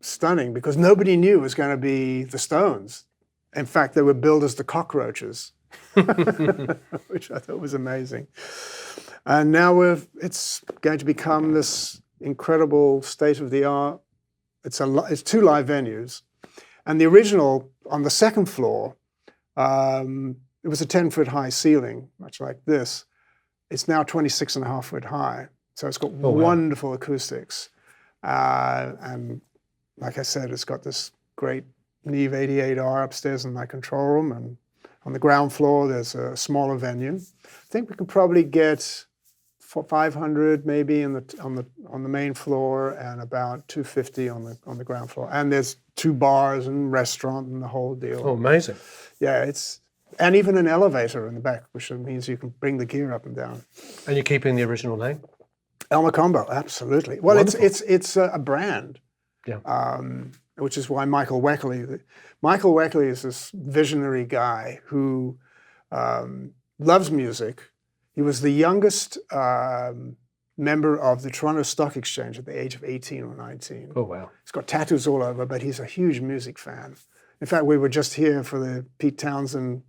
stunning because nobody knew it was going to be the Stones. In fact, they were billed as the Cockroaches, which I thought was amazing. And now it's going to become this incredible state-of-the-art. It's 2 live venues. And the original, on the second floor, it was a 10-foot high ceiling, much like this. It's now 26.5 foot high. So it's got wonderful acoustics. And like I said, it's got this great Neve 88R upstairs in my control room. And on the ground floor, there's a smaller venue. I think we could probably get 500 maybe on the main floor, and about 250 on the ground floor. And there's 2 bars and restaurant and the whole deal. Oh, amazing. Yeah, and even an elevator in the back, which means you can bring the gear up and down. And you're keeping the original name? Mocambo, absolutely. Well, it's a brand. Yeah. Which is why Michael Weckley is this visionary guy who loves music. He was the youngest member of the Toronto Stock Exchange at the age of 18 or 19. Oh, wow. He's got tattoos all over, but he's a huge music fan. In fact, we were just here for the Pete Townsend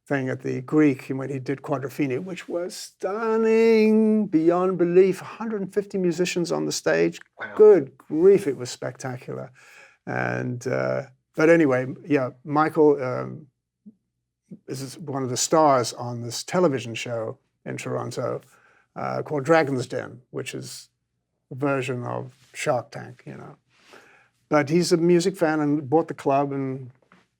thing at the Greek when he did Quadrophenia, which was stunning beyond belief. 150 musicians on the stage. Wow. Good grief, it was spectacular. And but anyway, yeah, Michael is one of the stars on this television show in Toronto called Dragon's Den, which is a version of Shark Tank, you know. But he's a music fan and bought the club, and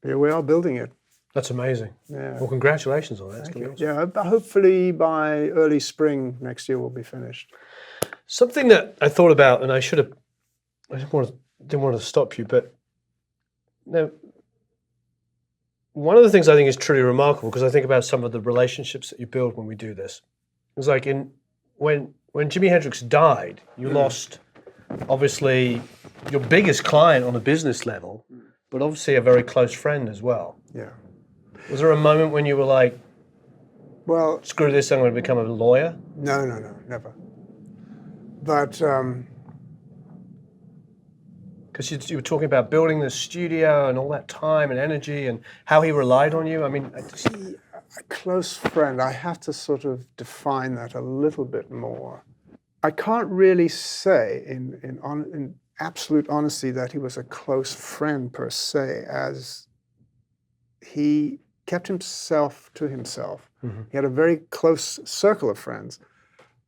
here we are building it. That's amazing. Yeah. Well, congratulations on that. Thank you. Yeah, but hopefully by early spring next year we'll be finished. Something that I thought about, and I didn't want to stop you, but now, one of the things I think is truly remarkable, because I think about some of the relationships that you build when we do this. It was like when Jimi Hendrix died, you lost obviously your biggest client on a business level, but obviously a very close friend as well. Yeah. Was there a moment when you were like, well, screw this, I'm going to become a lawyer? No, never. But because you were talking about building the studio and all that time and energy and how he relied on you. I mean, a close friend, I have to sort of define that a little bit more. I can't really say in absolute honesty that he was a close friend per se, as he kept himself to himself. Mm-hmm. He had a very close circle of friends.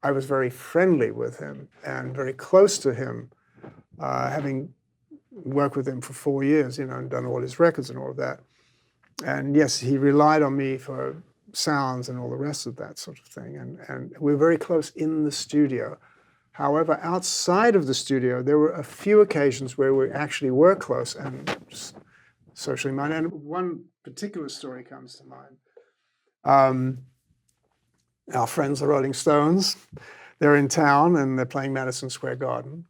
I was very friendly with him and very close to him, having worked with him for 4 years, you know, and done all his records and all of that. And yes, he relied on me for sounds and all the rest of that sort of thing. And we were very close in the studio. However, outside of the studio, there were a few occasions where we actually were close and just socially minded. And one particular story comes to mind. Our friends, the Rolling Stones, they're in town and they're playing Madison Square Garden.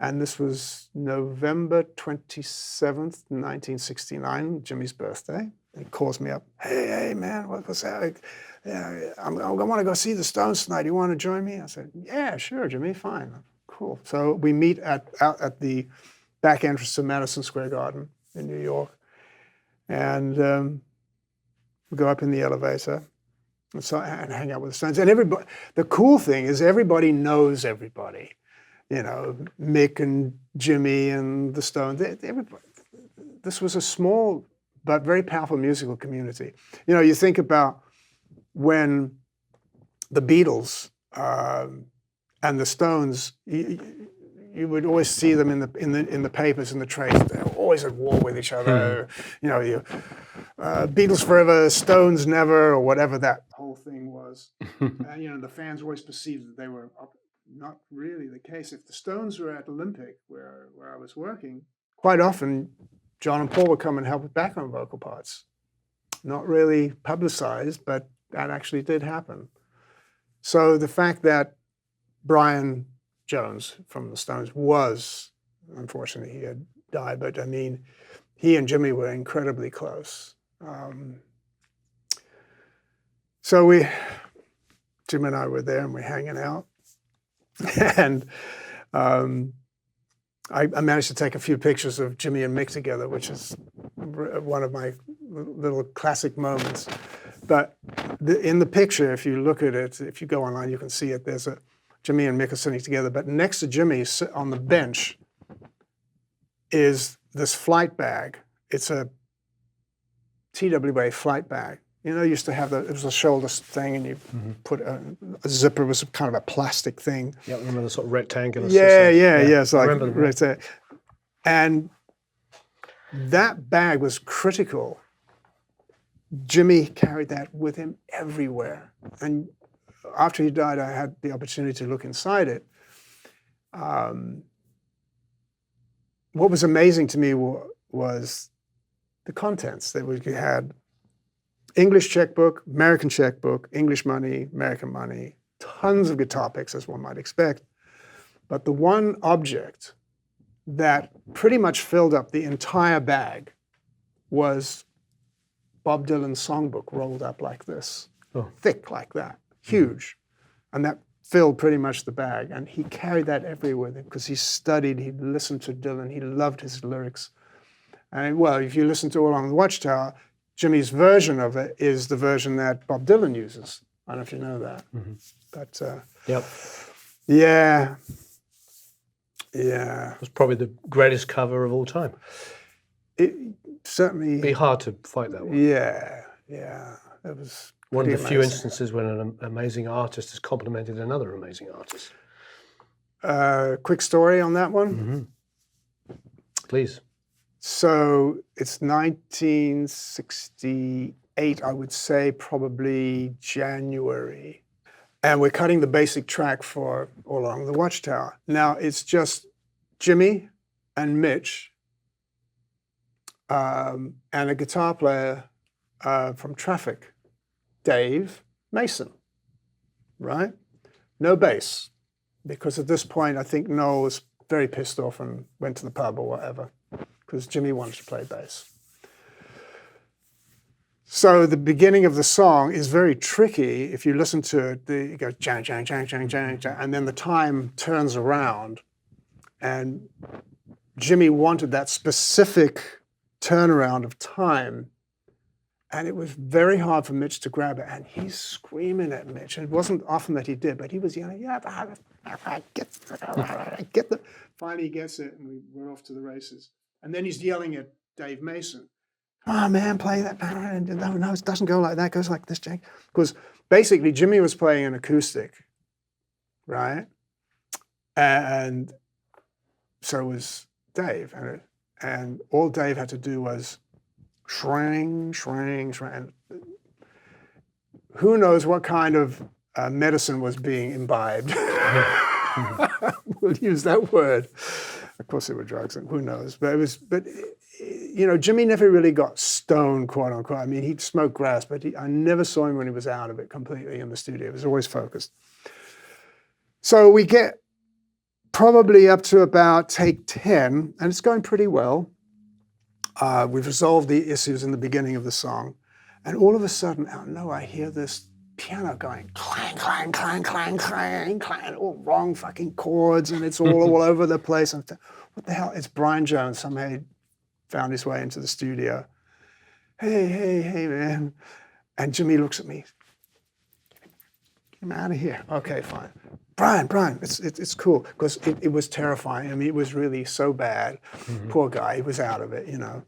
And this was November 27th, 1969, Jimmy's birthday. He calls me up, hey, man, what's that? Yeah, I want to go see the Stones tonight. You want to join me? I said, yeah, sure, Jimmy, fine. Cool. So we meet out at the back entrance to Madison Square Garden in New York. And we go up in the elevator and hang out with the Stones. And everybody, the cool thing is everybody knows everybody. You know, Mick and Jimmy and the Stones. Everybody. This was a small but very powerful musical community. You know, you think about when the Beatles and the Stones, you would always see them in the papers, in the trades. They were always at war with each other. You know, Beatles forever, Stones never, or whatever that whole thing was. And you know, the fans always perceived that they were not really the case. If the Stones were at Olympic, where I was working, quite often John and Paul would come and help with background vocal parts. Not really publicized, but that actually did happen. So the fact that Brian Jones from the Stones was, unfortunately, he had died, but I mean, he and Jimmy were incredibly close. So Jim and I were there and we're hanging out. And I managed to take a few pictures of Jimmy and Mick together, which is one of my little classic moments. But in the picture, if you look at it, if you go online, you can see it. There's Jimmy and Mick are sitting together, but next to Jimmy on the bench is this flight bag. It's a TWA flight bag. You know, used to have it was a shoulder thing, and you put a zipper was kind of a plastic thing. Yeah, I remember the sort of rectangular Yeah, system. yeah. It's I like remember them. right there. And that bag was critical. Jimmy carried that with him everywhere. And after he died, I had the opportunity to look inside it. What was amazing to me was the contents that we had. English checkbook, American checkbook, English money, American money, tons of guitar picks, as one might expect. But the one object that pretty much filled up the entire bag was Bob Dylan's songbook rolled up like this, thick like that, huge. And that filled pretty much the bag. And he carried that everywhere with him because he studied, he listened to Dylan, he loved his lyrics. And well, if you listen to All Along the Watchtower, Jimmy's version of it is the version that Bob Dylan uses. I don't know if you know that. But Yep. yeah. It was probably the greatest cover of all time. It certainly. It'd be hard to fight that one. Yeah. It was One of the pretty few amazing. instances when an amazing artist has complimented another amazing artist. Quick story on that one. Please. So it's 1968, I would say, probably January. And we're cutting the basic track for All Along the Watchtower. Now it's just Jimmy and Mitch and a guitar player from Traffic, Dave Mason, right? No bass, because at this point I think Noel was very pissed off and went to the pub or whatever, because Jimmy wanted to play bass. So the beginning of the song is very tricky. If you listen to it, it goes jang, jang, jang, jang, jang, jang, and then the time turns around. And Jimmy wanted that specific turnaround of time. And it was very hard for Mitch to grab it. And he's screaming at Mitch. And it wasn't often that he did, but he was yelling, yeah, I get the. Finally he gets it, and we're off to the races. And then he's yelling at Dave Mason. Come on, man, play that. No, it doesn't go like that. It goes like this, Jake. Because basically Jimmy was playing an acoustic, right? And so was Dave. And all Dave had to do was shrang. And who knows what kind of medicine was being imbibed. We'll use that word. Of course, there were drugs, and who knows? But you know, Jimmy never really got stoned, quote unquote. I mean, he'd smoke grass, but I never saw him when he was out of it completely in the studio. He was always focused. So we get probably up to about take 10, and it's going pretty well. We've resolved the issues in the beginning of the song, and all of a sudden, out of nowhere, I hear this piano going clang, clang, clang, clang, clang, clang, all wrong fucking chords, and it's all over the place. And what the hell? It's Brian Jones. Somehow he found his way into the studio. Hey, man. And Jimmy looks at me. Get him out of here. Okay, fine. Brian, it's cool. Because it was terrifying. I mean, it was really so bad. Poor guy, he was out of it, you know.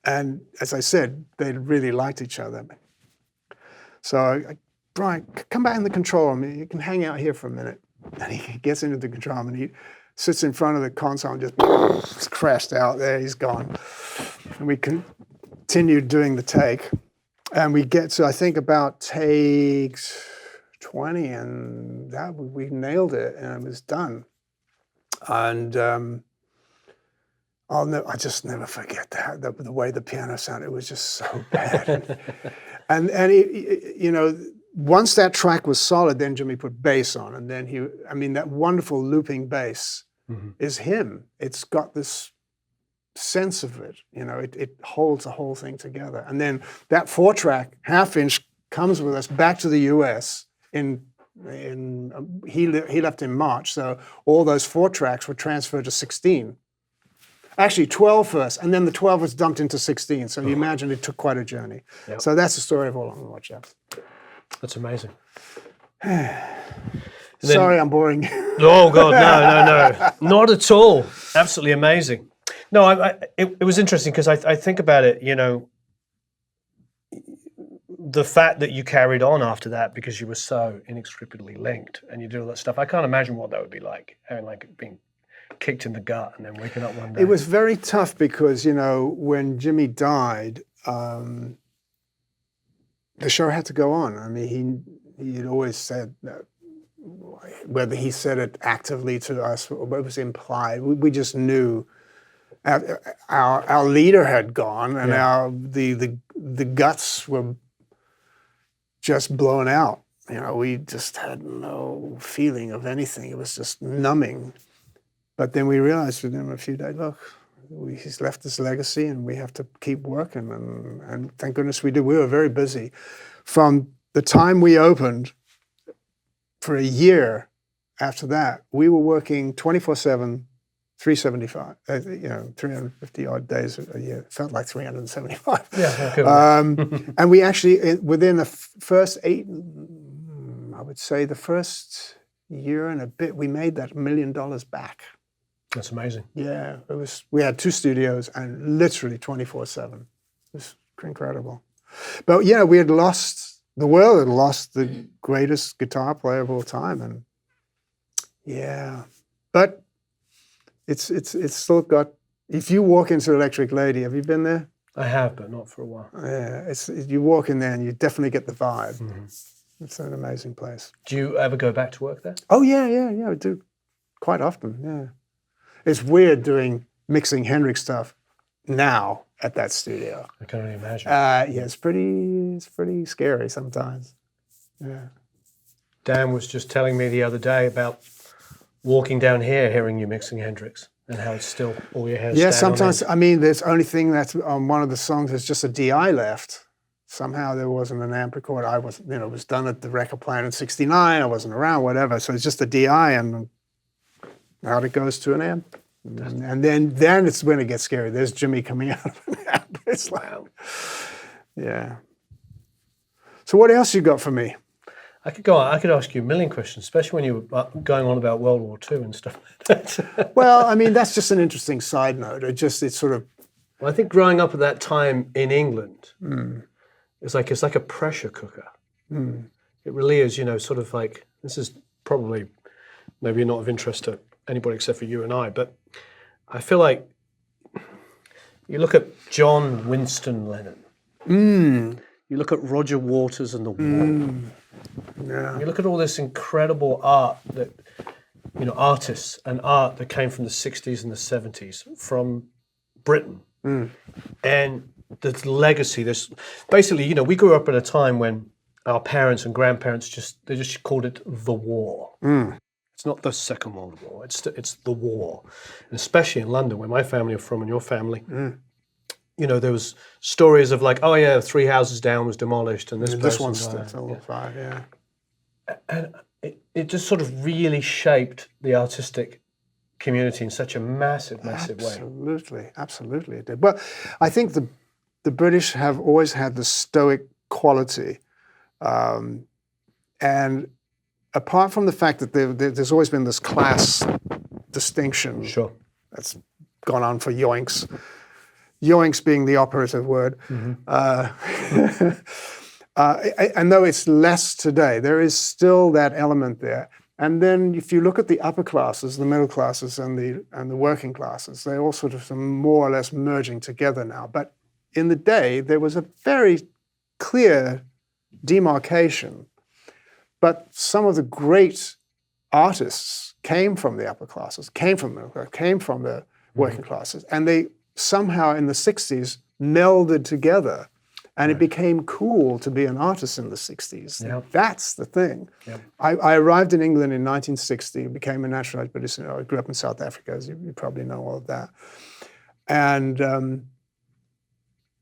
And as I said, they really liked each other. So, Brian, come back in the control room. You can hang out here for a minute. And he gets into the control room and he sits in front of the console and just crashed out there. He's gone. And we continued doing the take. And we get to, I think, about take 20, and that we nailed it, and it was done. And I just never forget that, the way the piano sounded. It was just so bad. and you know, once that track was solid, then Jimmy put bass on, and then that wonderful looping bass is him. It's got this sense of it, you know, it holds the whole thing together. And then that 4-track half-inch comes with us back to the US he left in March, so all those 4 tracks were transferred to 16. Actually 12 first, and then the 12 was dumped into 16. So you imagine it took quite a journey. Yep. So that's the story of All Along the Watchtower. That's amazing. And then, Sorry, I'm boring. oh God, no, not at all. Absolutely amazing. No, it was interesting because I think about it, you know, the fact that you carried on after that because you were so inextricably linked and you did all that stuff. I can't imagine what that would be like, having like being kicked in the gut and then waking up one day. It was very tough because, you know, when Jimmy died, the show had to go on. I mean, he had always said that, whether he said it actively to us or it was implied, we just knew our leader had gone and the guts were just blown out. You know, we just had no feeling of anything. It was just numbing. But then we realized within a few days, look, he's left this legacy and we have to keep working. And thank goodness we did. We were very busy. From the time we opened, for a year after that, we were working 24/7, 375, 350 odd days a year. It felt like 375. Yeah, okay. And we actually, within the first I would say the first year and a bit, we made that $1 million back. That's amazing. Yeah, it was. We had 2 studios and literally 24/7. It was incredible. But yeah, we had lost, the world had lost the greatest guitar player of all time, and yeah, but it's still got. If you walk into Electric Lady, have you been there? I have, but not for a while. Yeah, you walk in there and you definitely get the vibe. Mm-hmm. It's an amazing place. Do you ever go back to work there? Oh yeah, I do quite often. Yeah, it's weird doing mixing Hendrix stuff now at that studio. I can only imagine. Yeah, it's pretty scary sometimes. Yeah. Dan was just telling me the other day about walking down here, hearing you mixing Hendrix, and how it's still all your hair's Yeah, down on sometimes. it. I mean, there's only thing that's on one of the songs. There's just a DI left. Somehow there wasn't an amp record. I was, it was done at the record plant in '69. I wasn't around, whatever. So it's just a DI, and out it goes to an amp. And then it's when it gets scary. There's Jimmy coming out of an amp. It's like, yeah. So what else you got for me? I could go on. I could ask you a million questions, especially when you were going on about World War II and stuff like that. Well, I mean, that's just an interesting side note. It's sort of. Well, I think growing up at that time in England, it's like a pressure cooker. It really is, sort of like, this is probably maybe not of interest to anybody except for you and I, but I feel like you look at John Winston Lennon, you look at Roger Waters and the War, Yeah. you look at all this incredible art that, artists and art that came from the 60s and the 70s from Britain. And the legacy, this basically, we grew up at a time when our parents and grandparents they just called it the war. It's not the Second World War. It's the war, and especially in London, where my family are from and your family. There was stories of like, oh yeah, 3 houses down was demolished, and This one's still fire. Yeah. And it just sort of really shaped the artistic community in such a massive way. Absolutely it did. Well, I think the British have always had the stoic quality, and apart from the fact that there's always been this class distinction that's gone on for yoinks, yoinks being the operative word, and though it's less today, there is still that element there. And then if you look at the upper classes, the middle classes, and the working classes, they all sort of more or less merging together now. But in the day, there was a very clear demarcation. But some of the great artists came from the upper classes, came from the working classes, and they somehow in the 60s melded together. And it became cool to be an artist in the 60s. Yep. That's the thing. Yep. I arrived in England in 1960, became a naturalized British. I grew up in South Africa, as you probably know all of that. And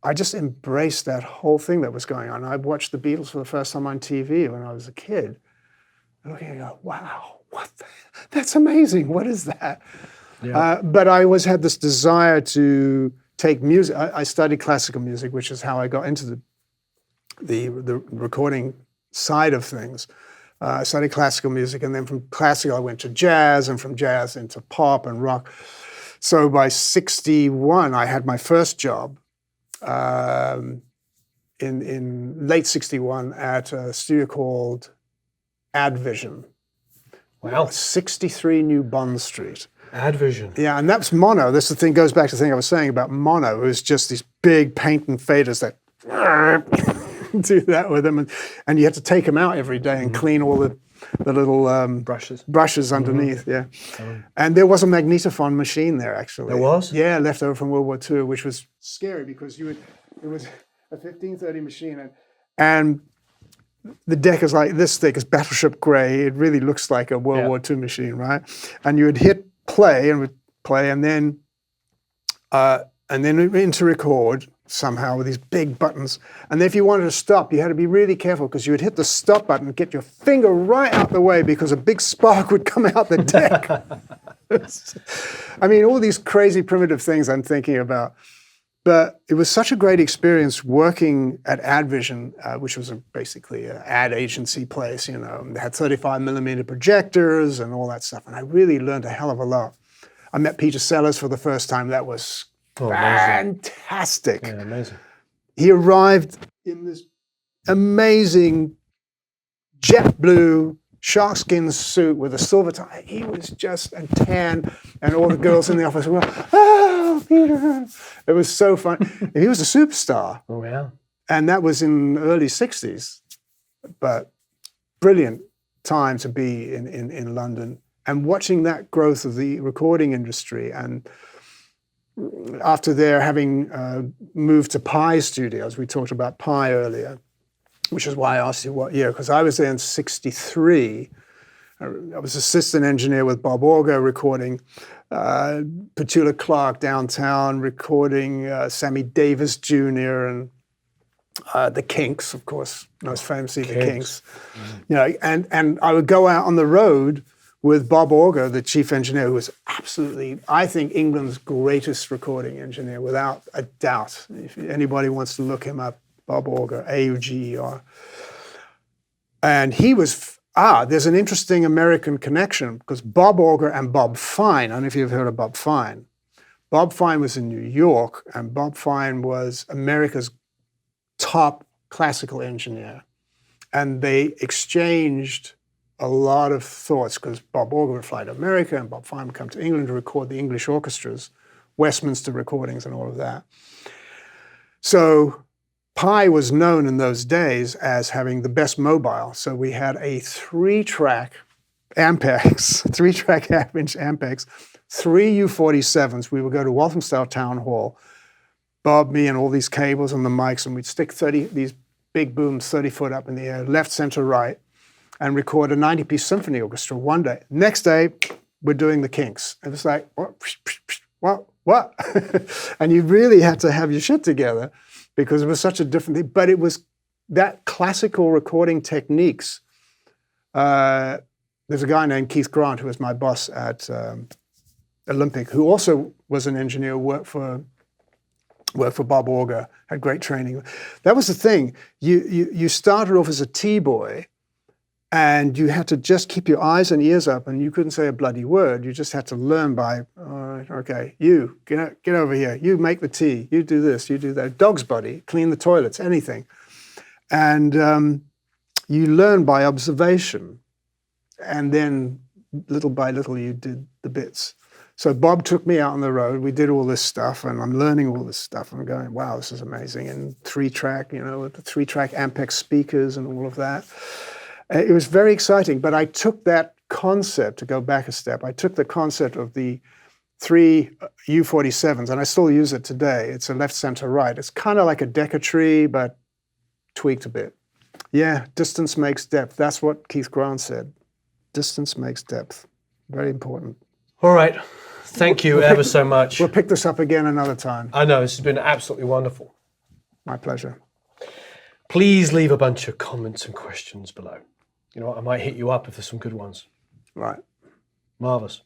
I just embraced that whole thing that was going on. I watched the Beatles for the first time on TV when I was a kid. And looking and go, wow, that's amazing. What is that? Yeah. But I always had this desire to take music. I studied classical music, which is how I got into the recording side of things. I studied classical music, and then from classical I went to jazz, and from jazz into pop and rock. So by 61, I had my first job in late 61 at a studio called Advision. Wow. 63 New Bond Street. Advision. Yeah, and that's mono. This the thing goes back to the thing I was saying about mono. It was just these big paint and faders that do that with them, and you had to take them out every day and clean all the little brushes underneath. Yeah, and there was a magnetophone machine there actually. There was? Yeah, left over from World War II, which was scary because it was a 1530 machine, and the deck is like this thick, it's battleship gray. It really looks like a World War II machine, right? And you would hit play and would play, and then into record somehow with these big buttons. And then if you wanted to stop, you had to be really careful because you would hit the stop button and get your finger right out the way because a big spark would come out the deck. I mean, all these crazy primitive things I'm thinking about. But it was such a great experience working at Advision, which was basically an ad agency place, you know. They had 35 millimeter projectors and all that stuff. And I really learned a hell of a lot. I met Peter Sellers for the first time. That was fantastic. Yeah, amazing. He arrived in this amazing jet blue sharkskin suit with a silver tie. He was just a tan, and all the girls in the office were, "Oh, Peter!" It was so fun. He was a superstar. Oh yeah. And that was in the early '60s, but brilliant time to be in London and watching that growth of the recording industry. And after there, having moved to Pi Studios, we talked about Pi earlier, which is why I asked you what year, because I was there in '63. I was assistant engineer with Bob Orger, recording Petula Clark downtown, recording Sammy Davis Jr. and the Kinks, of course, most famously the Kinks. You know, and I would go out on the road with Bob Orger, the chief engineer, who was absolutely, I think, England's greatest recording engineer, without a doubt. If anybody wants to look him up, Bob Orger, Auger. And he was, there's an interesting American connection because Bob Orger and Bob Fine, I don't know if you've heard of Bob Fine. Bob Fine was in New York, and Bob Fine was America's top classical engineer. And they exchanged a lot of thoughts because Bob Orger would fly to America and Bob Fine would come to England to record the English orchestras, Westminster recordings and all of that. So Pi was known in those days as having the best mobile. So we had a three-track Ampex, three-track half-inch Ampex, 3 U47s. We would go to Walthamstow Town Hall, Bob, me, and all these cables and the mics, and we'd stick these big booms 30 foot up in the air, left, center, right, and record a 90-piece symphony orchestra one day. Next day, we're doing the Kinks. It was like, what? And you really had to have your shit together because it was such a different thing. But it was that classical recording techniques. There's a guy named Keith Grant, who was my boss at Olympic, who also was an engineer, worked for Bob Orger, had great training. That was the thing. You started off as a T-boy, and you had to just keep your eyes and ears up, and you couldn't say a bloody word. You just had to learn by, okay, you, get over here. You make the tea. You do this, you do that. Dog's body, clean the toilets, anything. And you learn by observation. And then little by little, you did the bits. So Bob took me out on the road. We did all this stuff, and I'm learning all this stuff. I'm going, wow, this is amazing. And three-track, with the three-track Ampex speakers and all of that. It was very exciting, but I took that concept, to go back a step, I took the concept of the 3 U47s, and I still use it today. It's a left, center, right. It's kind of like a Decker tree, but tweaked a bit. Yeah, distance makes depth. That's what Keith Grant said. Distance makes depth. Very important. All right. Thank you ever so much. We'll pick this up again another time. I know, this has been absolutely wonderful. My pleasure. Please leave a bunch of comments and questions below. You know what, I might hit you up if there's some good ones. Right. Marvelous.